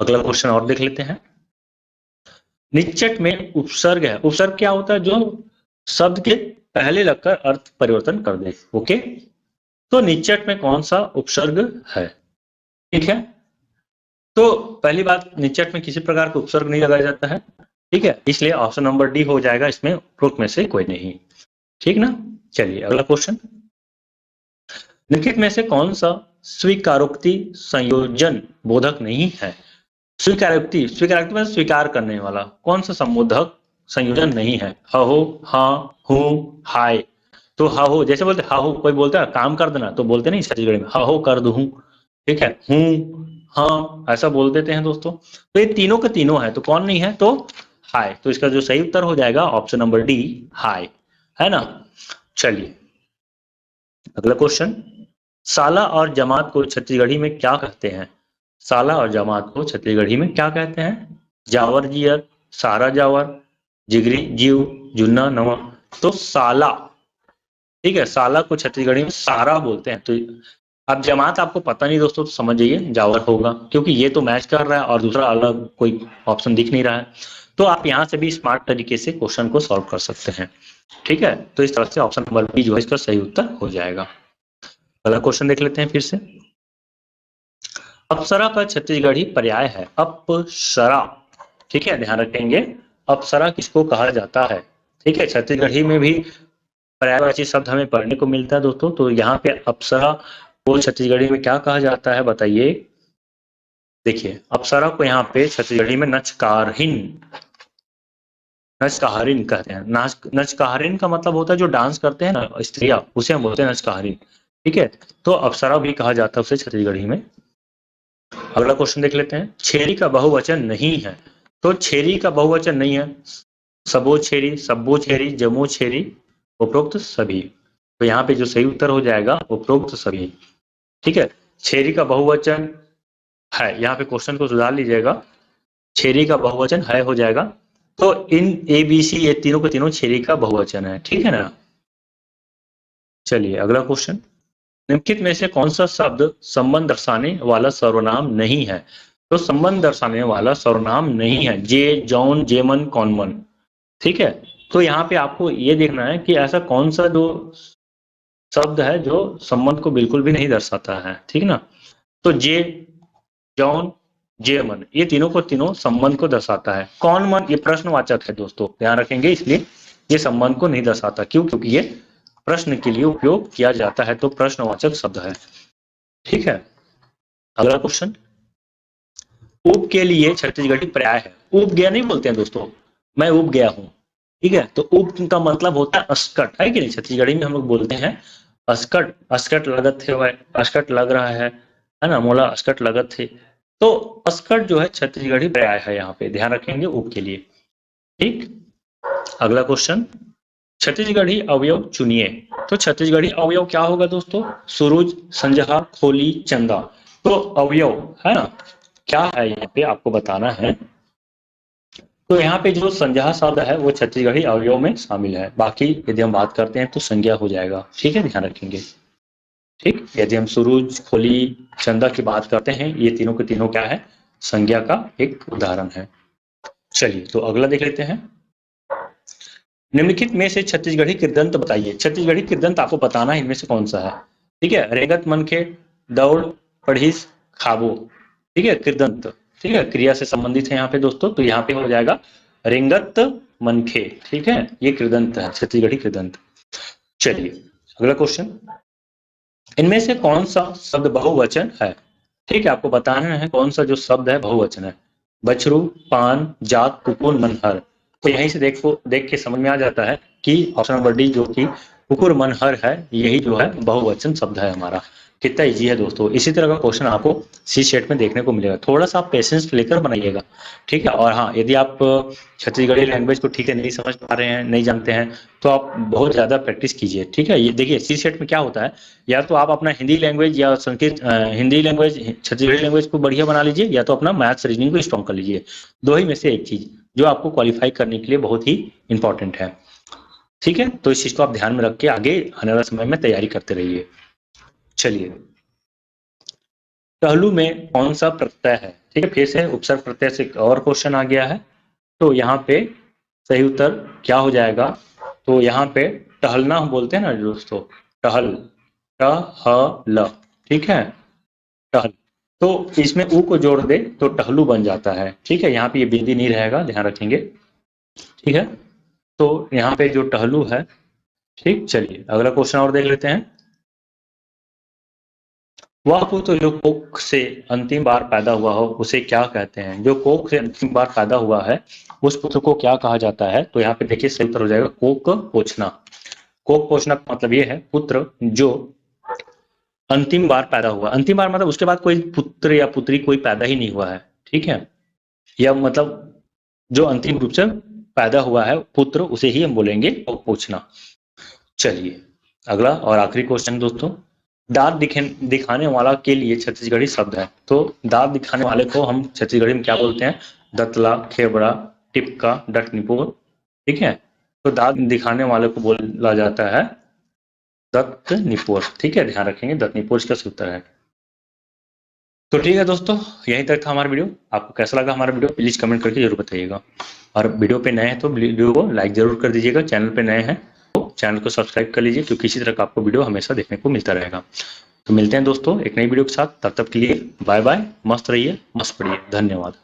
अगला क्वेश्चन और देख लेते हैं। निश्चट में उपसर्ग है, उपसर्ग क्या होता है? जो शब्द के पहले लगकर अर्थ परिवर्तन कर दे। ओके, तो निश्चट में कौन सा उपसर्ग है? ठीक है, तो पहली बात, निश्चट में किसी प्रकार का उपसर्ग नहीं लगाया जाता है। ठीक है, इसलिए ऑप्शन नंबर डी हो जाएगा इसमें, उपरोक्त में से कोई नहीं। ठीक ना, चलिए अगला क्वेश्चन, निम्नलिखित में से कौन सा स्वीकारोक्ति संयोजन बोधक नहीं है? स्वीकारोक्ति, स्वीकारोक्ति मतलब स्वीकार करने वाला, कौन सा संबोधक संयोजन नहीं है? हो, हाँ, हूँ, हाय। तो हो जैसे बोलते हो, कोई बोलता है काम कर देना, तो बोलते नहीं छत्तीसगढ़ी में हो कर दू। ठीक है, हूँ, हाँ, ऐसा बोल देते हैं दोस्तों। तो ये तीनों के तीनों है, तो कौन नहीं है? तो हाय। तो इसका जो सही उत्तर हो जाएगा ऑप्शन नंबर डी, हाय, है ना। चलिए अगला क्वेश्चन, साला और जमात को छत्तीसगढ़ी में क्या कहते हैं? साला और जमात को छत्तीसगढ़ी में क्या कहते हैं? जावर जियर, सारा जावर, जिगरी जीव, जुन्ना नवा। तो साला, ठीक है, साला को छत्तीसगढ़ी में सारा बोलते हैं। तो अब जमात आपको पता नहीं दोस्तों, तो समझ जाइए जावर होगा, क्योंकि ये तो मैच कर रहा है और दूसरा अलग कोई ऑप्शन दिख नहीं रहा है। तो आप यहाँ से भी स्मार्ट तरीके से क्वेश्चन को सॉल्व कर सकते हैं। ठीक है, तो इस तरह से ऑप्शन नंबर बी जो है इसका सही उत्तर हो जाएगा। अगला क्वेश्चन देख लेते हैं फिर से। अप्सरा का छत्तीसगढ़ी पर्याय है अप्सरा। ठीक है, ध्यान रखेंगे अप्सरा किसको कहा जाता है। ठीक है, छत्तीसगढ़ी में भी पर्यायवाची शब्द हमें पढ़ने को मिलता है दोस्तों। तो यहाँ पे अप्सरा को छत्तीसगढ़ी में क्या कहा जाता है बताइए। देखिए अप्सरा को यहाँ पे छत्तीसगढ़ी में नचकारहीन, नचकाहरिन कहते हैं। नचकाहरिन का मतलब होता है जो डांस करते हैं ना स्त्रियां, उसे हम बोलते हैं नचकाहरिन। ठीक है, तो अप्सरा भी कहा जाता है उसे छत्तीसगढ़ी में। अगला क्वेश्चन देख लेते हैं, छेरी का बहुवचन नहीं है। तो छेरी का बहुवचन नहीं है, सबो छेरी, सब्बो छेरी, जमो छेरी, उपरोक्त सभी। तो यहाँ पे जो सही उत्तर हो जाएगा उपरोक्त सभी। ठीक है, छेरी का बहुवचन है, यहाँ पे क्वेश्चन को सुधार लीजिएगा, छेरी का बहुवचन है हो जाएगा। तो इन ए बी सी ये तीनों के तीनों छेरी का बहुवचन है, ठीक है ना। चलिए अगला क्वेश्चन, निम्नलिखित में से कौन सा शब्द संबंध दर्शाने वाला सर्वनाम नहीं है। तो संबंध दर्शाने वाला सर्वनाम नहीं है, जे, जौन, जेमन, कौनमन। ठीक है, तो यहाँ पे आपको ये देखना है कि ऐसा कौन सा जो शब्द है जो संबंध को बिल्कुल भी नहीं दर्शाता है, ठीक ना। तो जे, जौन, जेमन ये तीनों को तीनों संबंध को दर्शाता है। कौनमन ये प्रश्नवाचक है दोस्तों, ध्यान रखेंगे, इसलिए ये संबंध को नहीं दर्शाता। क्यों? क्योंकि ये प्रश्न के लिए उपयोग किया जाता है, तो प्रश्नवाचक शब्द है। ठीक है, अगला क्वेश्चन, उब के लिए छत्तीसगढ़ी पर्याय है। उब गया नहीं बोलते हैं दोस्तों, मैं उब गया हूँ। ठीक है, तो उब का मतलब होता है अस्कट, है कि नहीं। छत्तीसगढ़ी में हम लोग बोलते हैं अस्कट, अस्कट लगत है, अस्कट लग रहा है ना, मोला अस्कट लगत है। तो अस्कट जो है छत्तीसगढ़ी पर्याय है, यहाँ पे ध्यान रखेंगे उब के लिए। ठीक, अगला क्वेश्चन, छत्तीसगढ़ी अवयव चुनिए। तो छत्तीसगढ़ी अवयव क्या होगा दोस्तों, सूरज, संजहा, खोली, चंदा। तो अवयव है ना, क्या है यहाँ पे आपको बताना है। तो यहाँ पे जो संज्ञा शब्द है वो छत्तीसगढ़ी अवयव में शामिल है, बाकी यदि हम बात करते हैं तो संज्ञा हो जाएगा। ठीक है, ध्यान रखेंगे। ठीक, यदि हम सूरज, खोली, चंदा की बात करते हैं, ये तीनों के तीनों क्या है, संज्ञा का एक उदाहरण है। चलिए तो अगला देख लेते हैं, निम्नलिखित में से छत्तीसगढ़ी कृदंत बताइए। छत्तीसगढ़ी कृदंत आपको बताना है इनमें से कौन सा है। ठीक है, रेंगत मनखे, दौड़, पढ़िस, खाबो। ठीक है, कृदंत, ठीक है, क्रिया से संबंधित है यहाँ पे दोस्तों, तो यहाँ पे हो जाएगा रेंगत मनखे। ठीक है, ये कृदंत है, छत्तीसगढ़ी कृदंत। चलिए अगला क्वेश्चन, इनमें से कौन सा शब्द बहुवचन है। ठीक है, आपको बताना है कौन सा जो शब्द है बहुवचन है। बछरू, पान, जात, कुकुर, मनहर। तो यहीं से देख के समझ में आ जाता है कि ऑप्शन नंबर डी जो कि कुकुर मनहर है, यही जो है बहुवचन शब्द है हमारा। कितना इजी है दोस्तों। इसी तरह का क्वेश्चन आपको सी सेट में देखने को मिलेगा, थोड़ा सा आप पेशेंस लेकर बनाइएगा। ठीक है, और हाँ, यदि आप छत्तीसगढ़ी लैंग्वेज को ठीक है नहीं समझ पा रहे हैं, नहीं जानते हैं, तो आप बहुत ज़्यादा प्रैक्टिस कीजिए। ठीक है, ये देखिए सी सेट में क्या होता है, या तो आप अपना हिंदी लैंग्वेज या संस्कृत हिंदी लैंग्वेज छत्तीसगढ़ी लैंग्वेज को बढ़िया बना लीजिए, या तो अपना मैथ्स रीजनिंग को स्ट्रॉन्ग कर लीजिए। दो ही में से एक चीज जो आपको क्वालिफाई करने के लिए बहुत ही इंपॉर्टेंट है। ठीक है, तो इस चीज को आप ध्यान में रख के आगे आने वाले समय में तैयारी करते रहिए। चलिए, टहलू में कौन सा प्रत्यय है। ठीक है, फिर से उपसर्ग प्रत्यय से एक और क्वेश्चन आ गया है। तो यहाँ पे सही उत्तर क्या हो जाएगा, तो यहाँ पे टहलना हम बोलते हैं ना दोस्तों, टहल, टहल। ठीक है, टहल, तो इसमें ऊ को जोड़ दे तो टहलू बन जाता है। ठीक है, यहाँ पे ये बिंदी नहीं रहेगा, ध्यान रखेंगे। ठीक है, तो यहाँ पे जो टहलू है। ठीक, चलिए अगला क्वेश्चन और देख लेते हैं, वह पुत्र जो कोख से अंतिम बार पैदा हुआ हो उसे क्या कहते हैं। जो कोख से अंतिम बार पैदा हुआ है उस पुत्र को क्या कहा जाता है। तो यहाँ पे देखिए सही उत्तर हो जाएगा कोक पोछना। कोक पोछना का मतलब ये है पुत्र जो अंतिम बार पैदा हुआ। अंतिम बार मतलब उसके बाद कोई पुत्र या पुत्री कोई पैदा ही नहीं हुआ है। ठीक है, या मतलब जो अंतिम रूप से पैदा हुआ है पुत्र, उसे ही हम बोलेंगे कोक पोछना। चलिए अगला और आखिरी क्वेश्चन दोस्तों, दांत दिखाने वाला के लिए छत्तीसगढ़ी शब्द है। तो दांत दिखाने वाले को हम छत्तीसगढ़ी में क्या बोलते हैं, दतला, खेबड़ा, टिपका, डटनिपोर। ठीक है, तो दांत दिखाने वाले को बोला जाता है दत्तनिपोर। ठीक है, ध्यान रखेंगे दत्तनिपोर इसका उत्तर है। तो ठीक है दोस्तों, यहीं तक था हमारा वीडियो। आपको कैसा लगा हमारा वीडियो प्लीज कमेंट करके जरूर बताइएगा, और वीडियो पे नए हैं तो वीडियो को लाइक जरूर कर दीजिएगा। चैनल पे नए हैं तो चैनल को सब्सक्राइब कर लीजिए, क्योंकि इसी तरह का आपको वीडियो हमेशा देखने को मिलता रहेगा। तो मिलते हैं दोस्तों एक नई वीडियो के साथ, तब तक के लिए बाय बाय, मस्त रहिए, मस्त पढ़िए, धन्यवाद।